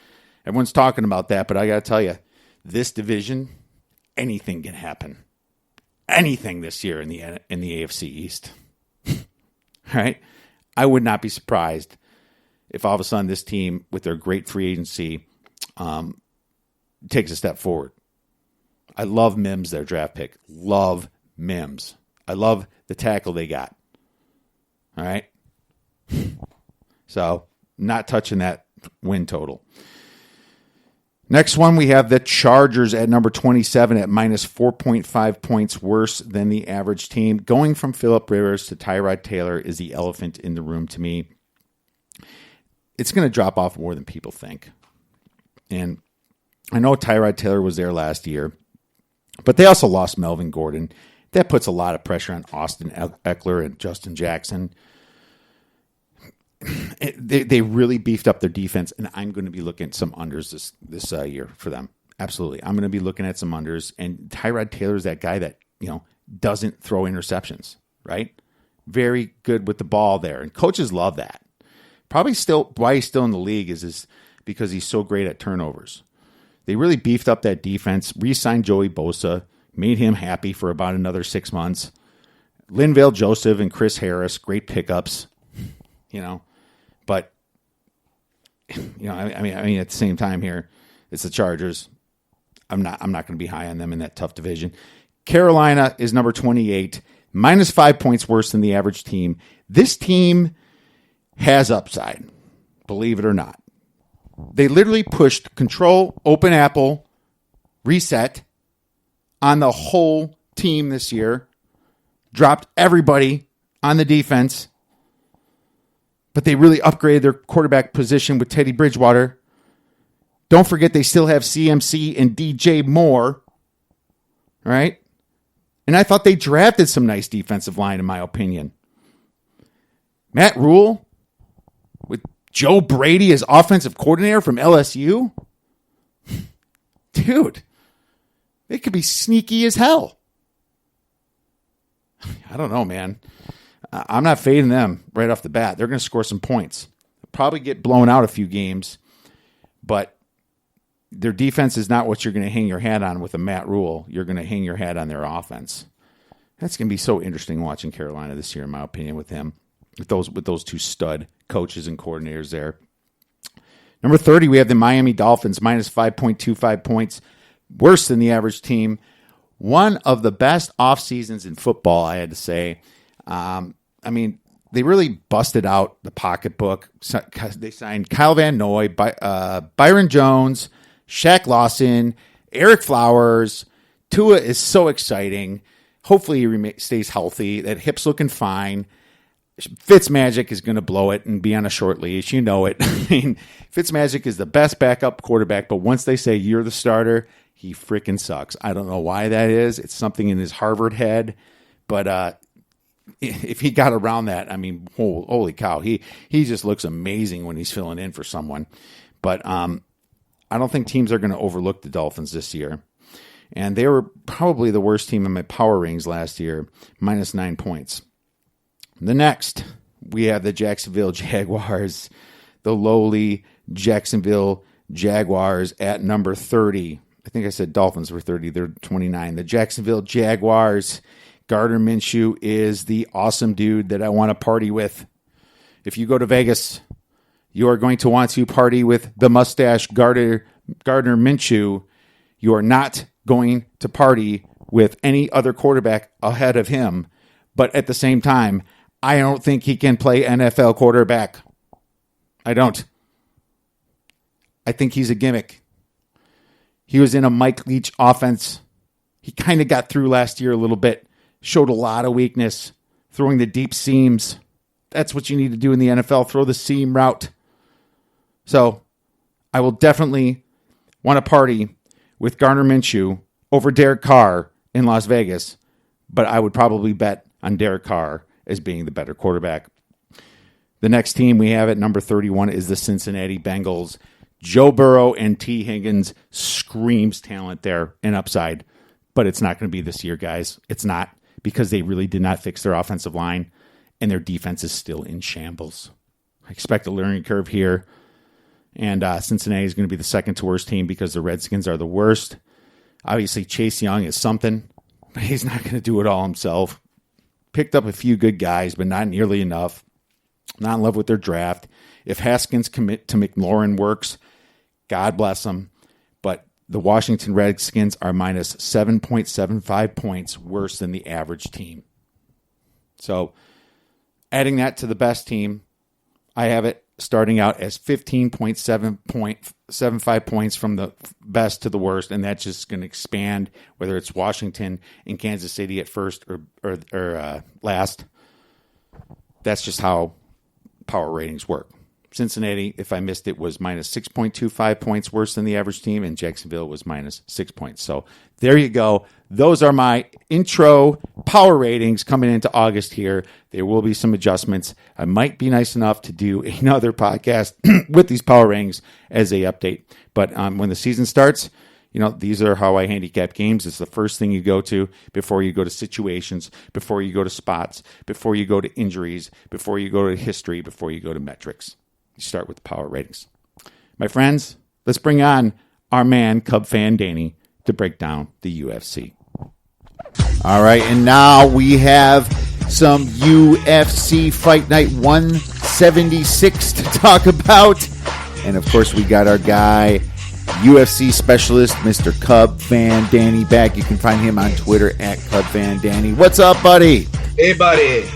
Everyone's talking about that, but I got to tell you, this division, anything can happen. Anything this year in the AFC East. All right? I would not be surprised if all of a sudden this team, with their great free agency, takes a step forward. I love Mims, their draft pick. Love Mims. I love the tackle they got. All right? So, not touching that win total. Next one, we have the Chargers at number 27 at -4.5 points, worse than the average team. Going from Phillip Rivers to Tyrod Taylor is the elephant in the room to me. It's going to drop off more than people think. And I know Tyrod Taylor was there last year, but they also lost Melvin Gordon. That puts a lot of pressure on Austin Eckler and Justin Jackson. They really beefed up their defense, and I'm going to be looking at some unders this year for them. Absolutely. I'm going to be looking at some unders. And Tyrod Taylor's that guy that, doesn't throw interceptions, right? Very good with the ball there. And coaches love that. Probably still why he's still in the league is because he's so great at turnovers. They really beefed up that defense, re-signed Joey Bosa, made him happy for about another 6 months. Linval Joseph and Chris Harris, great pickups, But, I mean, at the same time here, it's the Chargers. I'm not going to be high on them in that tough division. Carolina is number 28, minus 5 points worse than the average team. This team has upside, believe it or not. They literally pushed control, open apple, reset on the whole team this year, dropped everybody on the defense, but they really upgraded their quarterback position with Teddy Bridgewater. Don't forget they still have CMC and DJ Moore, right? And I thought they drafted some nice defensive line, in my opinion. Matt Rule with Joe Brady as offensive coordinator from LSU? Dude, they could be sneaky as hell. I don't know, man. I'm not fading them right off the bat. They're going to score some points. They'll probably get blown out a few games, but their defense is not what you're going to hang your hat on with a Matt Rule. You're going to hang your hat on their offense. That's going to be so interesting watching Carolina this year, in my opinion, with him, with those two stud coaches and coordinators there. Number 30, we have the Miami Dolphins, minus 5.25 points, worse than the average team. One of the best off seasons in football, I had to say. They really busted out the pocketbook. They signed Kyle Van Noy, Byron Jones, Shaq Lawson, Eric Flowers. Tua is so exciting. Hopefully he stays healthy. That hip's looking fine. Fitzmagic is going to blow it and be on a short leash. You know it. Fitzmagic is the best backup quarterback, but once they say you're the starter, he freaking sucks. I don't know why that is. It's something in his Harvard head, but if he got around that, holy cow, he just looks amazing when he's filling in for someone. But I don't think teams are going to overlook the Dolphins this year. And they were probably the worst team in my power rings last year, minus 9 points. The next, we have the Jacksonville Jaguars, the lowly Jacksonville Jaguars at number 30. I think I said Dolphins were 30. They're 29. The Jacksonville Jaguars, Gardner Minshew is the awesome dude that I want to party with. If you go to Vegas, you are going to want to party with the mustache Gardner Minshew. You are not going to party with any other quarterback ahead of him. But at the same time, I don't think he can play NFL quarterback. I don't. I think he's a gimmick. He was in a Mike Leach offense. He kind of got through last year a little bit. Showed a lot of weakness. Throwing the deep seams. That's what you need to do in the NFL. Throw the seam route. So, I will definitely want to party with Gardner Minshew over Derek Carr in Las Vegas. But I would probably bet on Derek Carr as being the better quarterback. The next team we have at number 31 is the Cincinnati Bengals. Joe Burrow and T. Higgins screams talent there and upside. But it's not going to be this year, guys. It's not, because they really did not fix their offensive line, and their defense is still in shambles. I expect a learning curve here. And Cincinnati is going to be the second to worst team because the Redskins are the worst. Obviously, Chase Young is something, but he's not going to do it all himself. Picked up a few good guys, but not nearly enough. Not in love with their draft. If Haskins commit to McLaurin works, God bless them. But the Washington Redskins are minus 7.75 points worse than the average team. So, adding that to the best team, I have it starting out as 15.75 points from the best to the worst, and that's just going to expand, whether it's Washington and Kansas City at first or last. That's just how power ratings work. Cincinnati, if I missed it, was minus 6.25 points worse than the average team, and Jacksonville was minus 6 points. So there you go. Those are my intro power ratings coming into August here. There will be some adjustments. I might be nice enough to do another podcast with these power ratings as a update. But when the season starts, these are how I handicap games. It's the first thing you go to before you go to situations, before you go to spots, before you go to injuries, before you go to history, before you go to metrics. You start with the power ratings. My friends, let's bring on our man, Cub Fan Danny, to break down the UFC. All right, and now we have some UFC Fight Night 176 to talk about. And, of course, we got our guy, UFC specialist, Mr. Cub Fan Danny, back. You can find him on Twitter at Cub Fan Danny. What's up, buddy? Hey, buddy.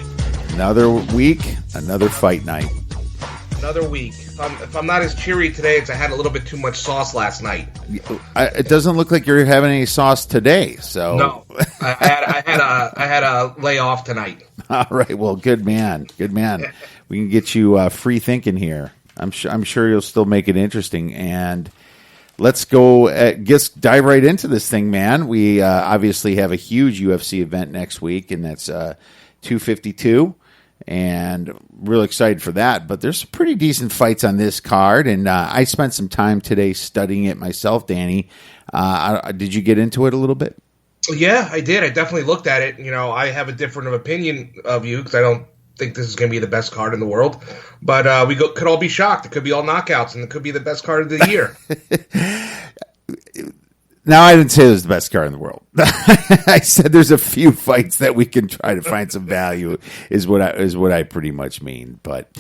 Another week, another fight night. Another week. If I'm not as cheery today, it's I had a little bit too much sauce last night. It doesn't look like you're having any sauce today. So no, I had a layoff tonight. All right. Well, good man. Good man. We can get you free thinking here. I'm sure you'll still make it interesting. And let's go. Dive right into this thing, man. We obviously have a huge UFC event next week, and that's 252. And real excited for that. But there's some pretty decent fights on this card, and I spent some time today studying it myself, Danny. Did you get into it a little bit? Yeah, I did. I definitely looked at it. I have a different opinion of you because I don't think this is going to be the best card in the world. But we could all be shocked. It could be all knockouts, and it could be the best card of the year. Now, I didn't say it was the best card in the world. I said there's a few fights that we can try to find some value is what I pretty much mean. But,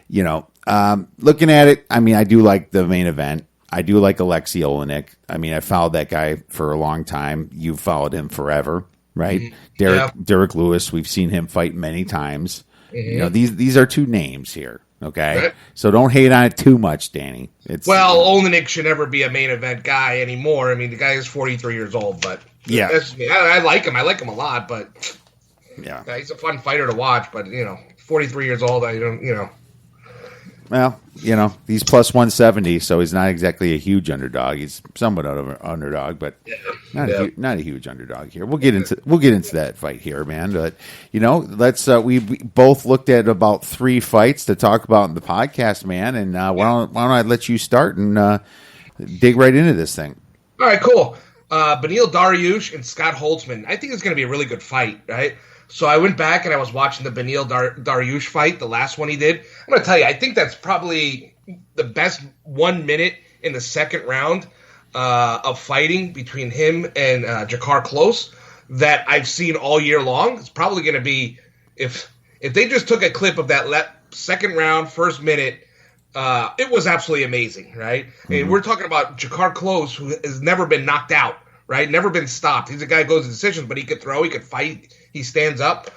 looking at it, I do like the main event. I do like Alexei Olenek. I followed that guy for a long time. You've followed him forever, right? Mm-hmm. Derek Lewis, we've seen him fight many times. Mm-hmm. These are two names here. Okay, right. So don't hate on it too much, Danny. Olenek should never be a main event guy anymore. The guy is 43 years old, but yeah, I like him. I like him a lot, but yeah, he's a fun fighter to watch. But 43 years old, I don't. Well, he's plus 170, so he's not exactly a huge underdog. He's somewhat of an underdog, but not a huge underdog here. We'll get into that fight here, man. But let's we both looked at about 3 fights to talk about in the podcast, man. And why don't I let you start and dig right into this thing? All right, cool. Beneil Dariush and Scott Holtzman. I think it's going to be a really good fight, right? So I went back and I was watching the Beneil Dariush fight, the last one he did. I'm going to tell you, I think that's probably the best 1 minute in the second round of fighting between him and Jakar Close that I've seen all year long. It's probably going to be, if they just took a clip of that second round, first minute, it was absolutely amazing, right? Mm-hmm. We're talking about Jakar Close, who has never been knocked out, right? Never been stopped. He's a guy who goes to decisions, but he could throw, he could fight. He stands up.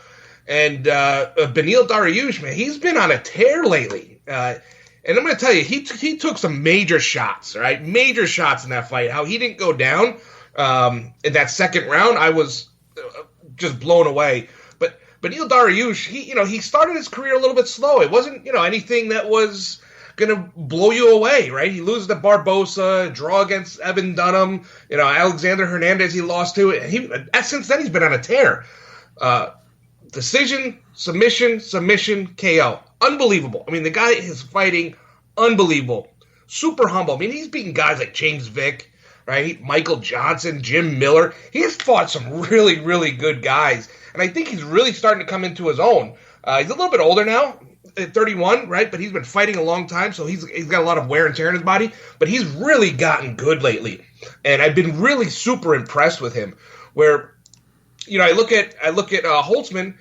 And Beneil Dariush, man, he's been on a tear lately. And I'm going to tell you, he took some major shots, right? Major shots in that fight. How he didn't go down in that second round, I was just blown away. But Beneil Dariush, he started his career a little bit slow. It wasn't, anything that was going to blow you away, right? He loses to Barbosa, draw against Evan Dunham, Alexander Hernandez he lost to. And since then, he's been on a tear. Decision, submission, KO. Unbelievable. The guy is fighting unbelievable. Super humble. He's beaten guys like James Vick, right? Michael Johnson, Jim Miller. He has fought some really, really good guys. And I think he's really starting to come into his own. He's a little bit older now, at 31, right? But he's been fighting a long time, so he's got a lot of wear and tear in his body. But he's really gotten good lately. And I've been really super impressed with him. Where I look at Holtzman,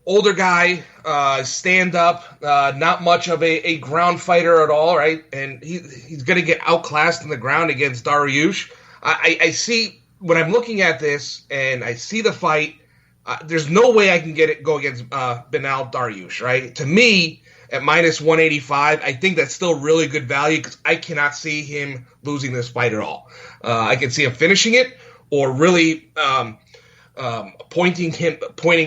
older guy, stand up, not much of a ground fighter at all, right? And he's going to get outclassed in the ground against Dariush. I see when I'm looking at this and I see the fight, there's no way I can go against Beneil Dariush, right? To me, at minus 185, I think that's still really good value because I cannot see him losing this fight at all. I can see him finishing it or really pointing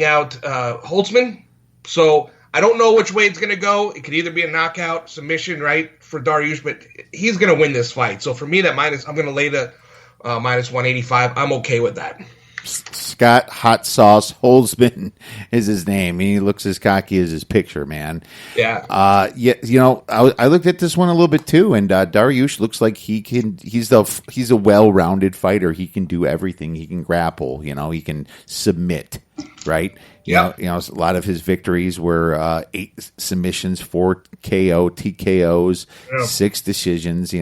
out Holtzman. So I don't know which way it's going to go. It could either be a knockout, submission, right, for Dariush, but he's going to win this fight. So for me, I'm going to lay the minus 185. I'm okay with that. Scott Hot Sauce Holzman is his name. He looks as cocky as his picture, man. Yeah. I looked at this one a little bit too, and Dariush looks like he's a well-rounded fighter. He can do everything. He can grapple. He can submit. Right. Yeah. A lot of his victories were 8 submissions, 4 KO, TKOs, 6 decisions.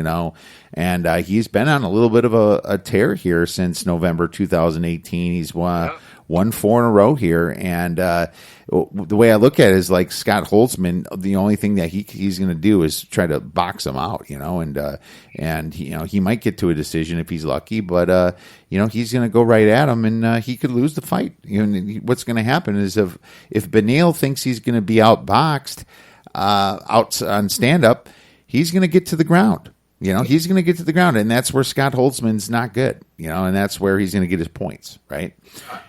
And he's been on a little bit of a tear here since November 2018. He's won 4 in a row here. And the way I look at it is like Scott Holtzman, the only thing that he's going to do is try to box him out, and he might get to a decision if he's lucky, but he's going to go right at him, and he could lose the fight. What's going to happen is if Beneil thinks he's going to be outboxed out on stand-up, he's going to get to the ground. He's going to get to the ground, and that's where Scott Holtzman's not good, and that's where he's going to get his points, right?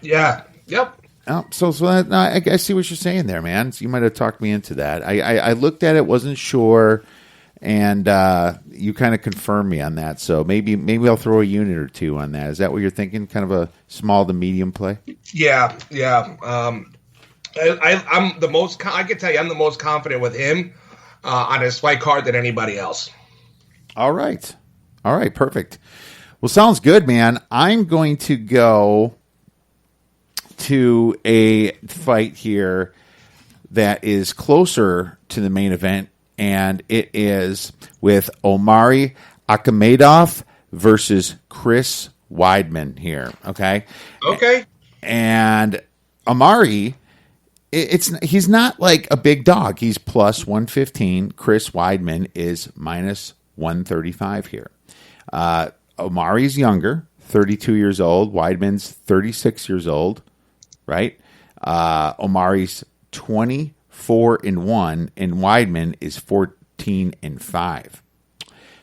Yeah. Yep. Oh, so that, I see what you're saying there, man. So you might have talked me into that. I looked at it, wasn't sure, and you kind of confirmed me on that. So maybe I'll throw a unit or 2 on that. Is that what you're thinking? Kind of a small to medium play? Yeah. I'm the most. I can tell you, I'm the most confident with him on his fight card than anybody else. All right, perfect. Well, sounds good, man. I'm going to go to a fight here that is closer to the main event, and it is with Omari Akhmedov versus Chris Weidman here. Okay. And Omari, he's not like a big dog. He's plus 115. Chris Weidman is minus 135 here. Omari's younger, 32 years old. Weidman's 36 years old. Right? Omari's 24-1, and Weidman is 14-5.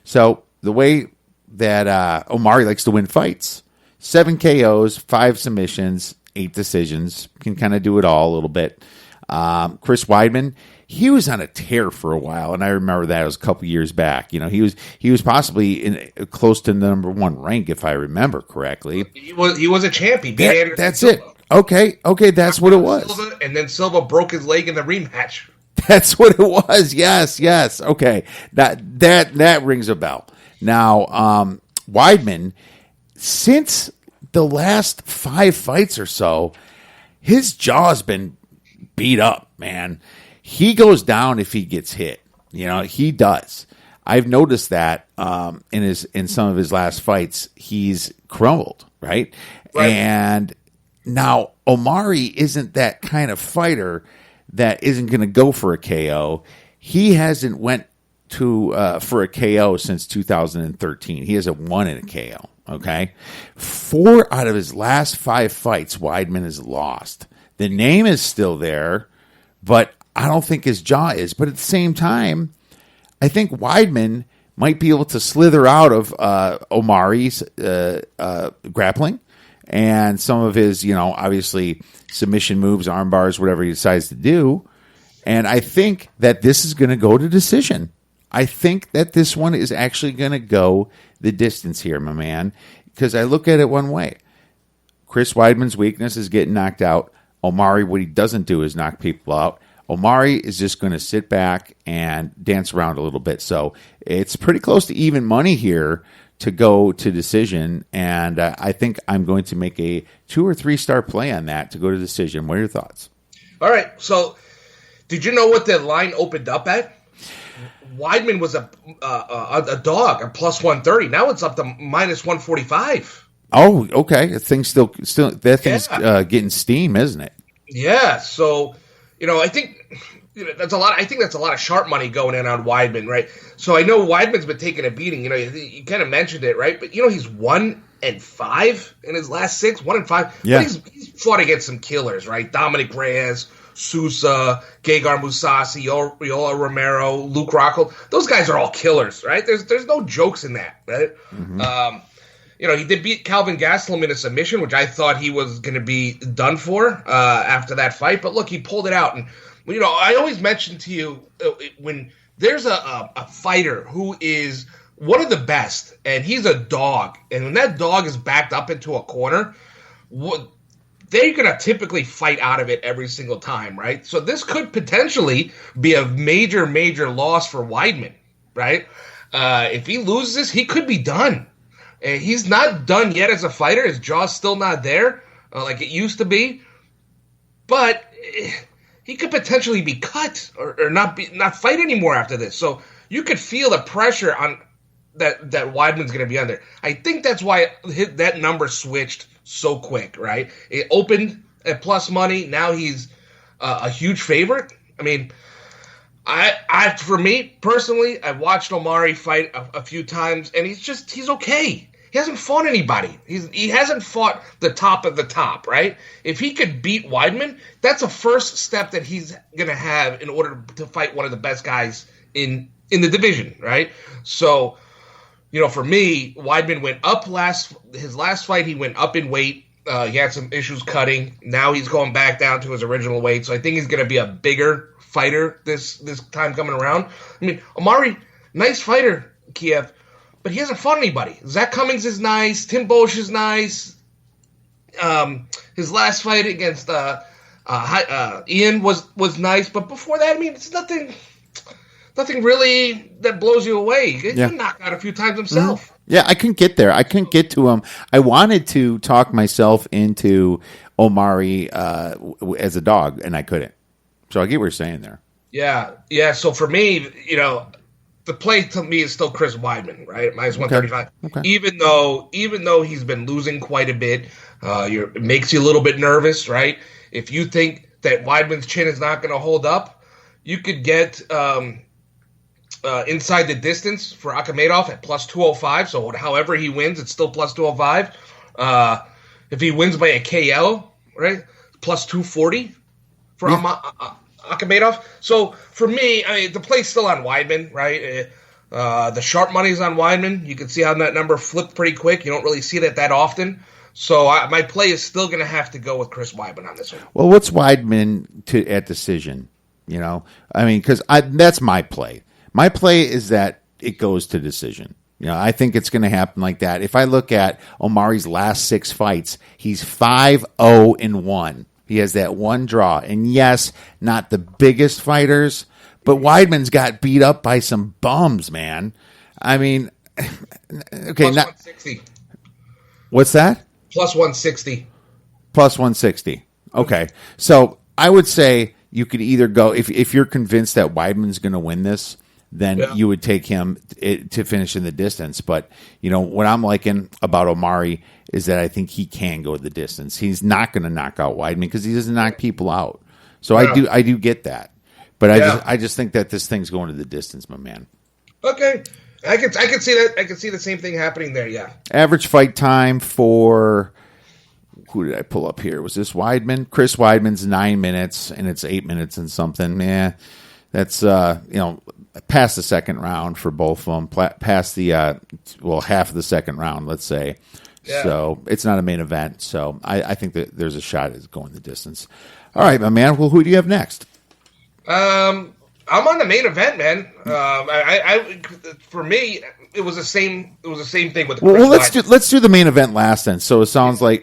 So the way that Omari likes to win fights, 7 KOs, 5 submissions, 8 decisions, can kind of do it all a little bit. Chris Weidman, he was on a tear for a while, and I remember that it was a couple years back. He was possibly close to the number 1 rank, if I remember correctly. He was a champion. That's it. Okay, that's what it was. Silva, and then Silva broke his leg in the rematch. That's what it was. Yes. Okay, that rings a bell. Now, Weidman, since the last 5 fights or so, his jaw's been beat up, man. He goes down if he gets hit. He does. I've noticed that in some of his last fights, he's crumbled, right? And now, Omari isn't that kind of fighter that isn't going to go for a KO. He hasn't went to for a KO since 2013. He hasn't won in a KO, okay? 4 out of his last 5 fights, Weidman has lost. The name is still there, but I don't think his jaw is. But at the same time, I think Weidman might be able to slither out of Omari's grappling and some of his, obviously submission moves, arm bars, whatever he decides to do. And I think that this is going to go to decision. I think that this one is actually going to go the distance here, my man, because I look at it one way. Chris Weidman's weakness is getting knocked out. Omari, what he doesn't do is knock people out. Omari is just going to sit back and dance around a little bit. So it's pretty close to even money here to go to decision, and I think I'm going to make a 2 or 3 star play on that to go to decision. What are your thoughts? All right. So, did you know what the line opened up at? Weidman was a dog, a plus 130. Now it's up to minus 145. Oh, okay. The thing's still that thing's getting steam, isn't it? Yeah. So, I think. That's a lot. I think that's a lot of sharp money going in on Weidman, right? So I know Weidman's been taking a beating. You kind of mentioned it, right? But he's 1-5 in his last 6, 1-5. Yeah, but he's fought against some killers, right? Dominic Reyes, Sousa, Gegard Mousasi, Yoel Romero, Luke Rockhold. Those guys are all killers, right? There's no jokes in that, right? Mm-hmm. He did beat Calvin Gastelum in a submission, which I thought he was going to be done for after that fight. But look, he pulled it out. And I always mention to you when there's a fighter who is one of the best, and he's a dog, and when that dog is backed up into a corner, they're going to typically fight out of it every single time, right? So this could potentially be a major, major loss for Weidman, right? If he loses this, he could be done. He's not done yet as a fighter. His jaw's still not there like it used to be. But he could potentially be cut or not fight anymore after this. So you could feel the pressure on that Weidman's going to be under. I think that's why that number switched so quick, right? It opened at plus money. Now he's a huge favorite. I mean, for me personally, I've watched Omari fight a few times, and he's okay. He hasn't fought anybody. He hasn't fought the top of the top, right? If he could beat Weidman, that's a first step that he's going to have in order to fight one of the best guys in the division, right? So, for me, Weidman went up his last fight. He went up in weight. He had some issues cutting. Now he's going back down to his original weight. So I think he's going to be a bigger fighter this time coming around. I mean, Omari, nice fighter, Kiev, but he hasn't fought anybody. Zach Cummings is nice. Tim Bosch is nice. His last fight against Ian was nice. But before that, I mean, it's nothing really that blows you away. He got knocked out a few times himself. Mm-hmm. Yeah, I couldn't get there. I couldn't get to him. I wanted to talk myself into Omari as a dog, and I couldn't. So I get what you're saying there. Yeah. So for me, the play to me is still Chris Weidman, right? Minus 135. Okay. Even though he's been losing quite a bit, it makes you a little bit nervous, right? If you think that Weidman's chin is not going to hold up, you could get inside the distance for Akhmedov at plus 205. So however he wins, it's still plus 205. If he wins by a KO, right, plus 240 for Akhmedov. So for me, I mean, the play's still on Weidman, right? The sharp money's on Weidman. You can see how that number flipped pretty quick. You don't really see that often. So my play is still going to have to go with Chris Weidman on this one. Well, what's Weidman at decision? I mean, because that's my play. My play is that it goes to decision. I think it's going to happen like that. If I look at Omari's last 6 fights, he's 5-0-1. He has that one draw. And yes, not the biggest fighters, but Weidman's got beat up by some bums, man. I mean, okay. Plus 160. What's that? Plus 160. Plus 160. Okay. So I would say you could either go, if you're convinced that Weidman's going to win this, then you would take him to finish in the distance. But, what I'm liking about Omari is that I think he can go the distance. He's not going to knock out Weidman because he doesn't knock people out. So I do get that. But I just think that this thing's going to the distance, my man. Okay. I can see that. I can see the same thing happening there, yeah. Average fight time for, who did I pull up here? Was this Weidman? Chris Weidman's 9 minutes, and it's 8 minutes and something. Yeah, that's, past the second round for both of them, past the, half of the second round, let's say. Yeah. So it's not a main event. So I think that there's a shot at going the distance. All right, my man. Well, who do you have next? I'm on the main event, man. For me, it was the same thing with. Well, let's do the main event last then. So it sounds like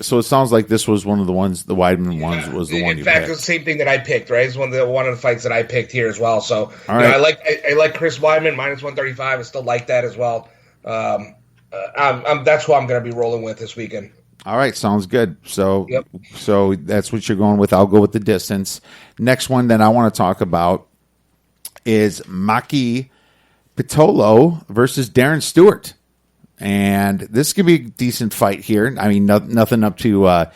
this was one of the ones, the Weidman ones was the one you picked. In fact, it's the same thing that I picked. Right, it's one of the fights that I picked here as well. So I like Chris Weidman minus 135. I still like that as well. That's who I'm going to be rolling with this weekend. All right, sounds good. So that's what you're going with. I'll go with the distance. Next one that I want to talk about is Maki Pitolo versus Darren Stewart. And this could be a decent fight here. I mean, nothing up to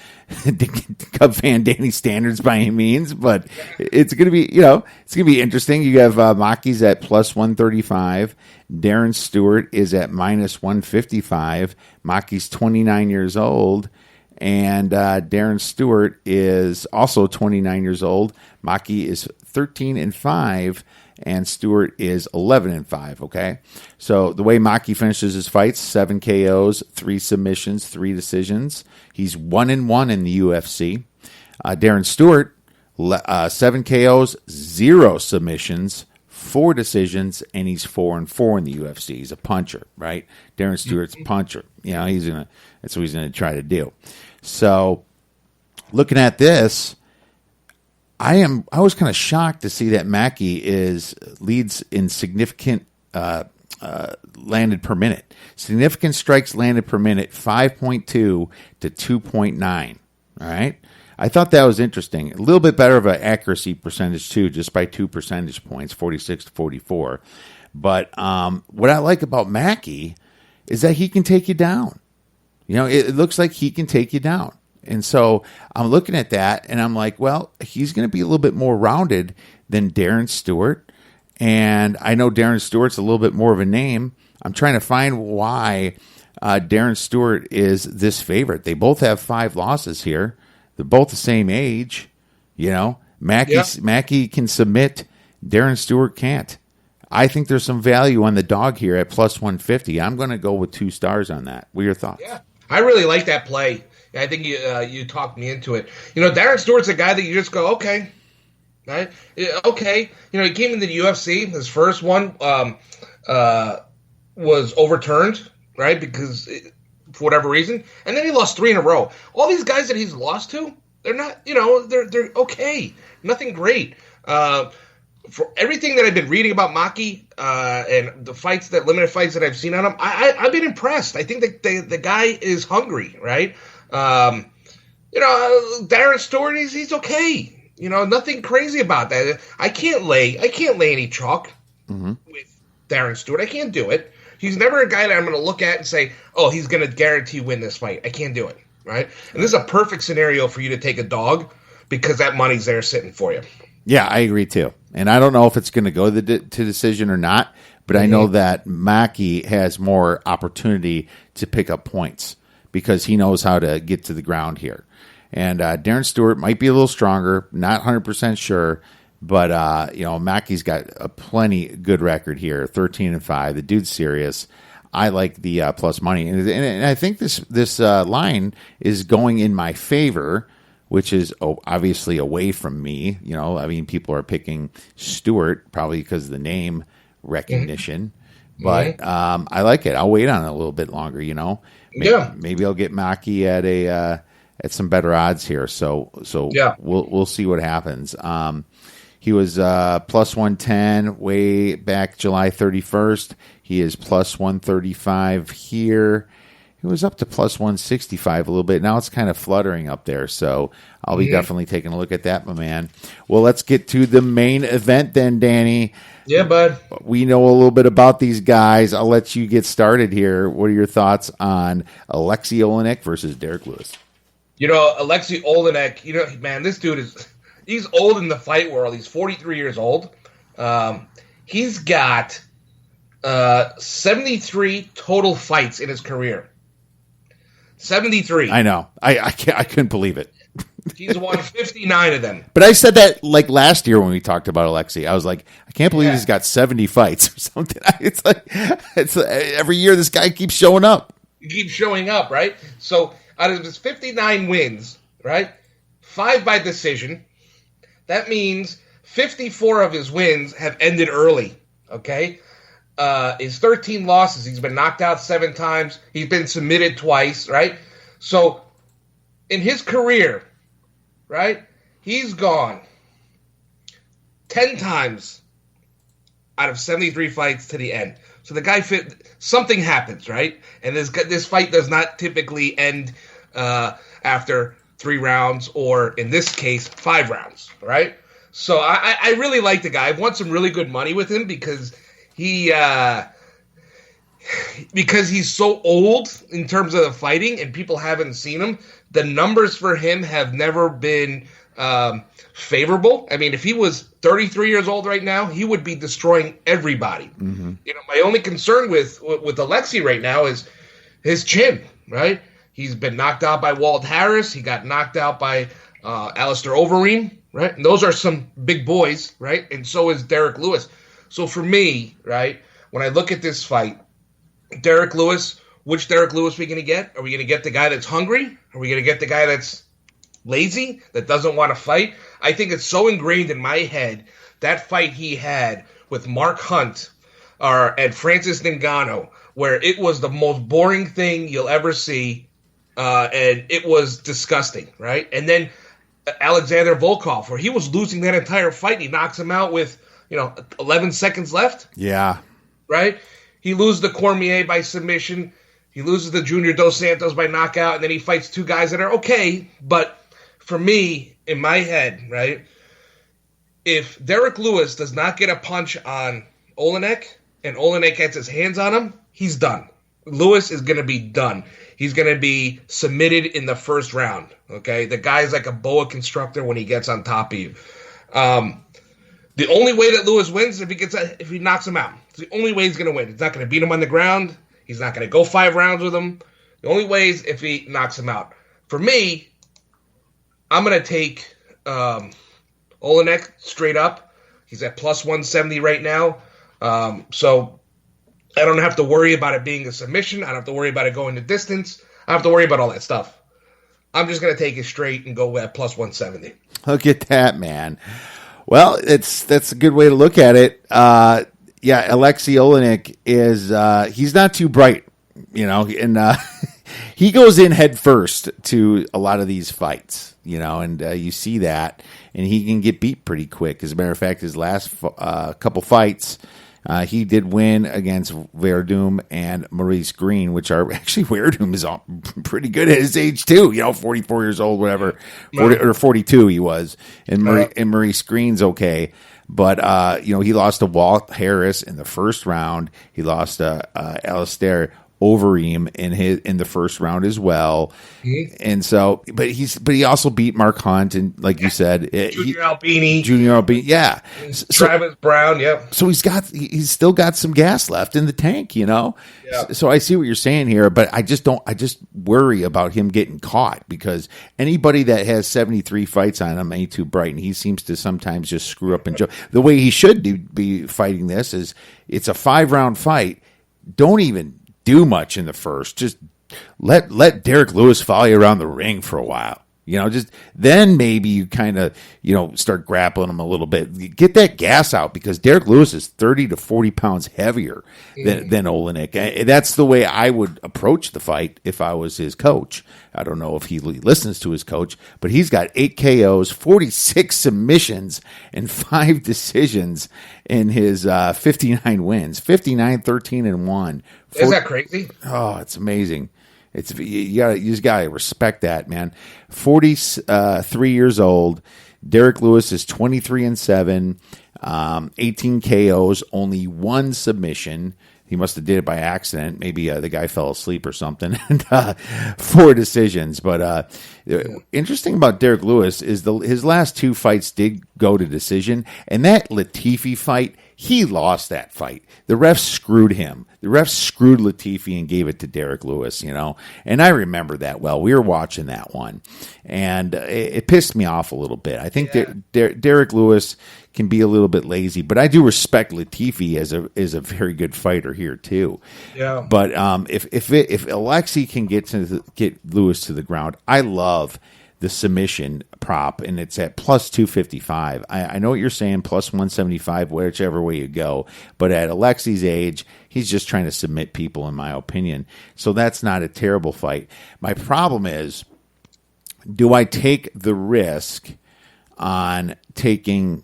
Cub Fan Danny standards by any means, but it's going to be, it's going to be interesting. You have Maki's at plus 135. Darren Stewart is at minus 155. Maki's 29 years old, and Darren Stewart is also 29 years old. Maki is 13-5. And Stewart is 11-5, okay? So the way Maki finishes his fights, 7 KOs, 3 submissions, 3 decisions. He's 1-1 in the UFC. Darren Stewart, 7 KOs, 0 submissions, 4 decisions, and he's 4-4 in the UFC. He's a puncher, right? Darren Stewart's a puncher. That's what he's going to try to do. So looking at this, I was kind of shocked to see that Mackey leads in significant landed per minute. Significant strikes landed per minute, 5.2 to 2.9. All right. I thought that was interesting. A little bit better of an accuracy percentage too, just by 2 percentage points, 46 to 44. But what I like about Mackey is that he can take you down. You know, it looks like he can take you down. And so I'm looking at that and I'm like, well, he's going to be a little bit more rounded than Darren Stewart. And I know Darren Stewart's a little bit more of a name. I'm trying to find why Darren Stewart is this favorite. They both have 5 losses here. They're both the same age. You know, Mackey can submit. Darren Stewart can't. I think there's some value on the dog here at plus 150. I'm going to go with 2 stars on that. What are your thoughts? Yeah, I really like that play. I think you talked me into it. You know, Darren Stewart's a guy that you just go, okay. Right? Okay. You know, he came into the UFC. His first one was overturned, right? Because for whatever reason. And then he lost 3 in a row. All these guys that he's lost to, they're not, you know, they're okay. Nothing great. For everything that I've been reading about Maki and the limited fights that I've seen on him, I've been impressed. I think that the guy is hungry, right? You know, Darren Stewart, he's okay. You know, nothing crazy about that. I can't lay any chalk with Darren Stewart. I can't do it. He's never a guy that I'm going to look at and say, oh, he's going to guarantee win this fight. I can't do it, right? And this is a perfect scenario for you to take a dog because that money's there sitting for you. Yeah, I agree too. And I don't know if it's going to go to decision or not, but I know that Mackey has more opportunity to pick up points because he knows how to get to the ground here. And Darren Stewart might be a little stronger, not 100% sure, but you know, Mackey's got a plenty good record here, 13-5. The dude's serious. I like the plus money, and I think this line is going in my favor, which is obviously away from me. You know, I mean, people are picking Stewart probably because of the name recognition, but I like it. I'll wait on it a little bit longer. You know, maybe I'll get Mackey at some better odds here. So we'll see what happens. He was plus 110 way back July 31st. He is plus 135 here. He was up to plus 165 a little bit. Now it's kind of fluttering up there. So I'll be definitely taking a look at that, my man. Well, let's get to the main event then, Danny. Yeah, bud. We know a little bit about these guys. I'll let you get started here. What are your thoughts on Alexei Oleinik versus Derek Lewis? You know, Alexei Oleinik, you know, man, this dude he's old in the fight world. He's 43 years old. He's got 73 total fights in his career. 73. I know. I couldn't believe it. He's won 59 of them. But I said that like last year when we talked about Alexei. I was like, I can't believe he's got 70 fights or something. It's like every year this guy keeps showing up. He keeps showing up, right? So out of his 59 wins, right, 5 by decision. That means 54 of his wins have ended early, okay? His 13 losses, he's been knocked out 7 times. He's been submitted twice, right? So in his career, right, he's gone 10 times out of 73 fights to the end. So the guy something happens, right? And this fight does not typically end after 3 rounds or, in this case, 5 rounds, right? So I really like the guy. I've won some really good money with him because he's so old in terms of the fighting and people haven't seen him. The numbers for him have never been favorable. I mean, if he was 33 years old right now, he would be destroying everybody. Mm-hmm. You know, my only concern with Alexei right now is his chin, right? He's been knocked out by Walt Harris. He got knocked out by Alistair Overeem, right? And those are some big boys, right? And so is Derek Lewis. So for me, right, when I look at this fight, Derek Lewis, which Derek Lewis are we going to get? Are we going to get the guy that's hungry? Are we going to get the guy that's lazy, that doesn't want to fight? I think it's so ingrained in my head, that fight he had with Mark Hunt and Francis Ngannou, where it was the most boring thing you'll ever see and it was disgusting, right? And then Alexander Volkov, where he was losing that entire fight, he knocks him out with 11 seconds left. Yeah, right. He loses the Cormier by submission. He loses the Junior Dos Santos by knockout, and then he fights two guys that are okay. But for me, in my head, right, if Derek Lewis does not get a punch on Olenek and Olenek gets his hands on him, he's done. Lewis is going to be done. He's going to be submitted in the first round, okay? The guy's like a boa constrictor when he gets on top of you. The only way that Lewis wins is if he knocks him out. It's the only way he's going to win. He's not going to beat him on the ground. He's not going to go 5 rounds with him. The only way is if he knocks him out. For me, I'm going to take Olenek straight up. He's at plus 170 right now. So I don't have to worry about it being a submission. I don't have to worry about it going the distance. I don't have to worry about all that stuff. I'm just going to take it straight and go at plus 170. Look at that, man. Well, that's a good way to look at it. Alexei Olenek is he's not too bright, and he goes in head first to a lot of these fights, and you see that, and he can get beat pretty quick. As a matter of fact, his last couple fights, he did win against Verdum and Maurice Green, which are actually Verdum is pretty good at his age too. 44 years old, whatever, 40, or 42 he was, and Maurice Green's okay. But he lost to Walt Harris in the first round. He lost to Alistair Overeem in the first round as well. Mm-hmm. And so, but he also beat Mark Hunt, and like you said, Junior Albini, yeah, Travis Brown, yeah. So he's still got some gas left in the tank, Yeah. So I see what you're saying here, but I just worry about him getting caught, because anybody that has 73 fights on him ain't too bright, and he seems to sometimes just screw up and jump. The way he should be fighting this is it's a 5-round fight. Don't even do much in the first. Just let Derek Lewis follow you around the ring for a while. Just then maybe you kind of, start grappling him a little bit. Get that gas out, because Derek Lewis is 30 to 40 pounds heavier than Olenek. That's the way I would approach the fight if I was his coach. I don't know if he listens to his coach, but he's got 8 KOs, 46 submissions, and 5 decisions in his 59 wins. 59, 13, and 1. Is that crazy? Oh, it's amazing. You just gotta respect that, man. 43 years old. Derek Lewis is 23-7, 18 KOs, only 1 submission. He must have did it by accident. Maybe the guy fell asleep or something. And 4 decisions. But interesting about Derek Lewis is his last 2 fights did go to decision. And that Latifi fight, he lost that fight. The refs screwed him. The refs screwed Latifi and gave it to Derek Lewis, And I remember that well. We were watching that one. And it pissed me off a little bit. I think Derek Lewis can be a little bit lazy, but I do respect Latifi as a very good fighter here too. Yeah. But if Alexei can get Lewis to the ground, I love the submission prop, and it's at plus 255. I know what you're saying, plus 175, whichever way you go. But at Alexei's age, he's just trying to submit people, in my opinion. So that's not a terrible fight. My problem is, do I take the risk on taking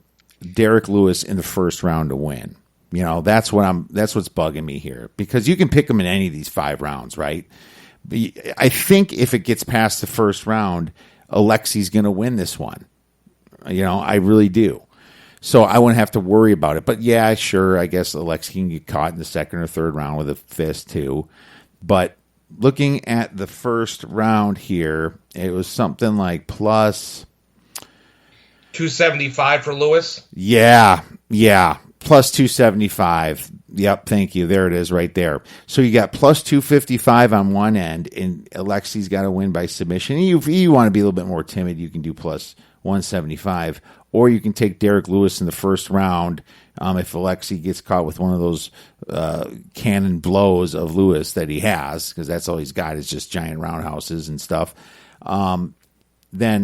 Derek Lewis in the first round to win? That's what's bugging me here, because you can pick him in any of these 5 rounds, right? I think if it gets past the first round, Alexei's going to win this one. I really do. So I wouldn't have to worry about it. But yeah, sure, I guess Alexei can get caught in the second or third round with a fist too. But looking at the first round here, it was something like plus 275 for Lewis. Yeah. Plus 275. Yep, thank you. There it is right there. So you got plus 255 on one end, and Alexei's got to win by submission. If you want to be a little bit more timid, you can do plus 175. Or you can take Derek Lewis in the first round if Alexei gets caught with one of those cannon blows of Lewis that he has, because that's all he's got is just giant roundhouses and stuff. Then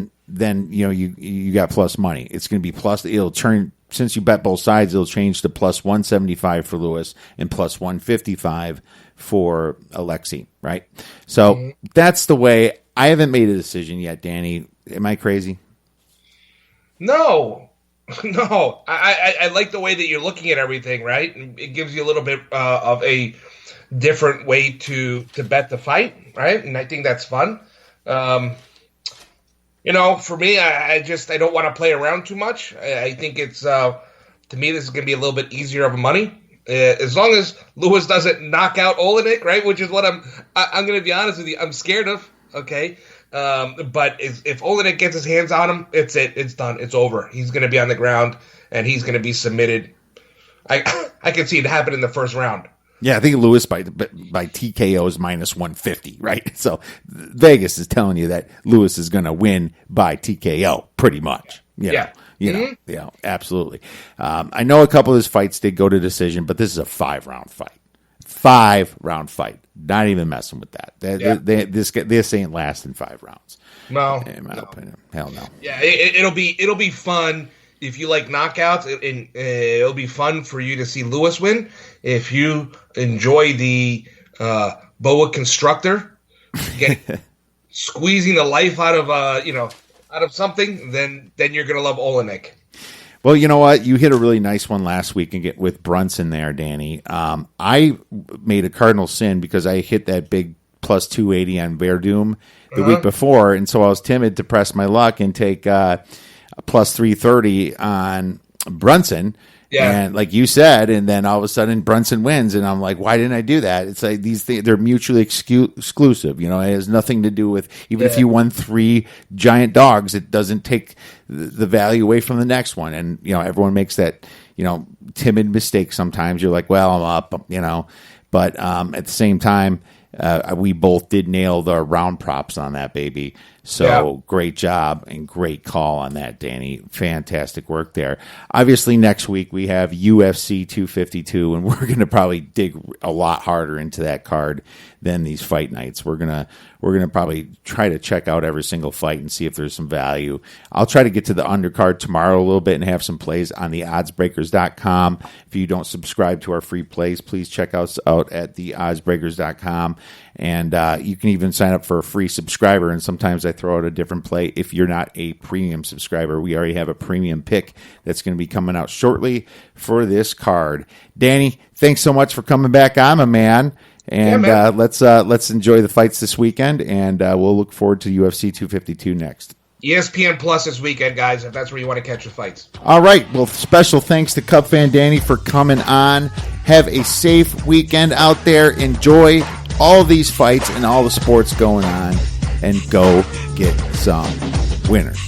you got plus money. It's going to be plus. It'll turn, since you bet both sides, it'll change to plus 175 for Lewis and plus 155 for Alexei, right? So that's the way I haven't made a decision yet, Danny. Am I crazy? No. I like the way that you're looking at everything, right? It gives you a little bit of a different way to bet the fight, right? And I think that's fun. For me, I don't want to play around too much. I think it's, to me, this is going to be a little bit easier of a money. As long as Lewis doesn't knock out Olenek, right? Which is what I'm going to be honest with you, I'm scared of, okay? But if Olenek gets his hands on him, it's done. It's over. He's going to be on the ground, and he's going to be submitted. I can see it happen in the first round. Yeah, I think Lewis by TKO is minus 150, right? So Vegas is telling you that Lewis is going to win by TKO, pretty much. Yeah, absolutely. I know a couple of his fights did go to decision, but this is a 5-round fight. 5-round fight. Not even messing with that. This ain't lasting 5 rounds. No, in my opinion, hell no. Yeah, it'll be fun. If you like knockouts, it'll be fun for you to see Lewis win. If you enjoy the boa constrictor, squeezing the life out of something, then you're gonna love Olenek. Well, you know what? You hit a really nice one last week and get with Brunson there, Danny. I made a cardinal sin because I hit that big plus 280 on Verdum the week before, and so I was timid to press my luck and take plus 330 on Brunson. Yeah. And like you said, and then all of a sudden Brunson wins, and I'm like, why didn't I do that? It's like these things, they're mutually exclusive. It has nothing to do with, even if you won 3 giant dogs, it doesn't take the value away from the next one. And, everyone makes that, timid mistake sometimes. You're like, well, I'm up, but at the same time, we both did nail the round props on that baby. So great job and great call on that, Danny. Fantastic work there. Obviously, next week we have UFC 252, and we're going to probably dig a lot harder into that card than these fight nights. We're gonna probably try to check out every single fight and see if there's some value. I'll try to get to the undercard tomorrow a little bit and have some plays on the oddsbreakers.com. If you don't subscribe to our free plays, please check us out at the oddsbreakers.com. And you can even sign up for a free subscriber, and sometimes I throw out a different play if you're not a premium subscriber. We already have a premium pick that's going to be coming out shortly for this card. Danny, thanks so much for coming back on, my man. And let's enjoy the fights this weekend, and we'll look forward to UFC 252 next. ESPN Plus this weekend, guys, if that's where you want to catch the fights. All right. Well, special thanks to Cub Fan Danny for coming on. Have a safe weekend out there. Enjoy all these fights and all the sports going on, and go get some winners.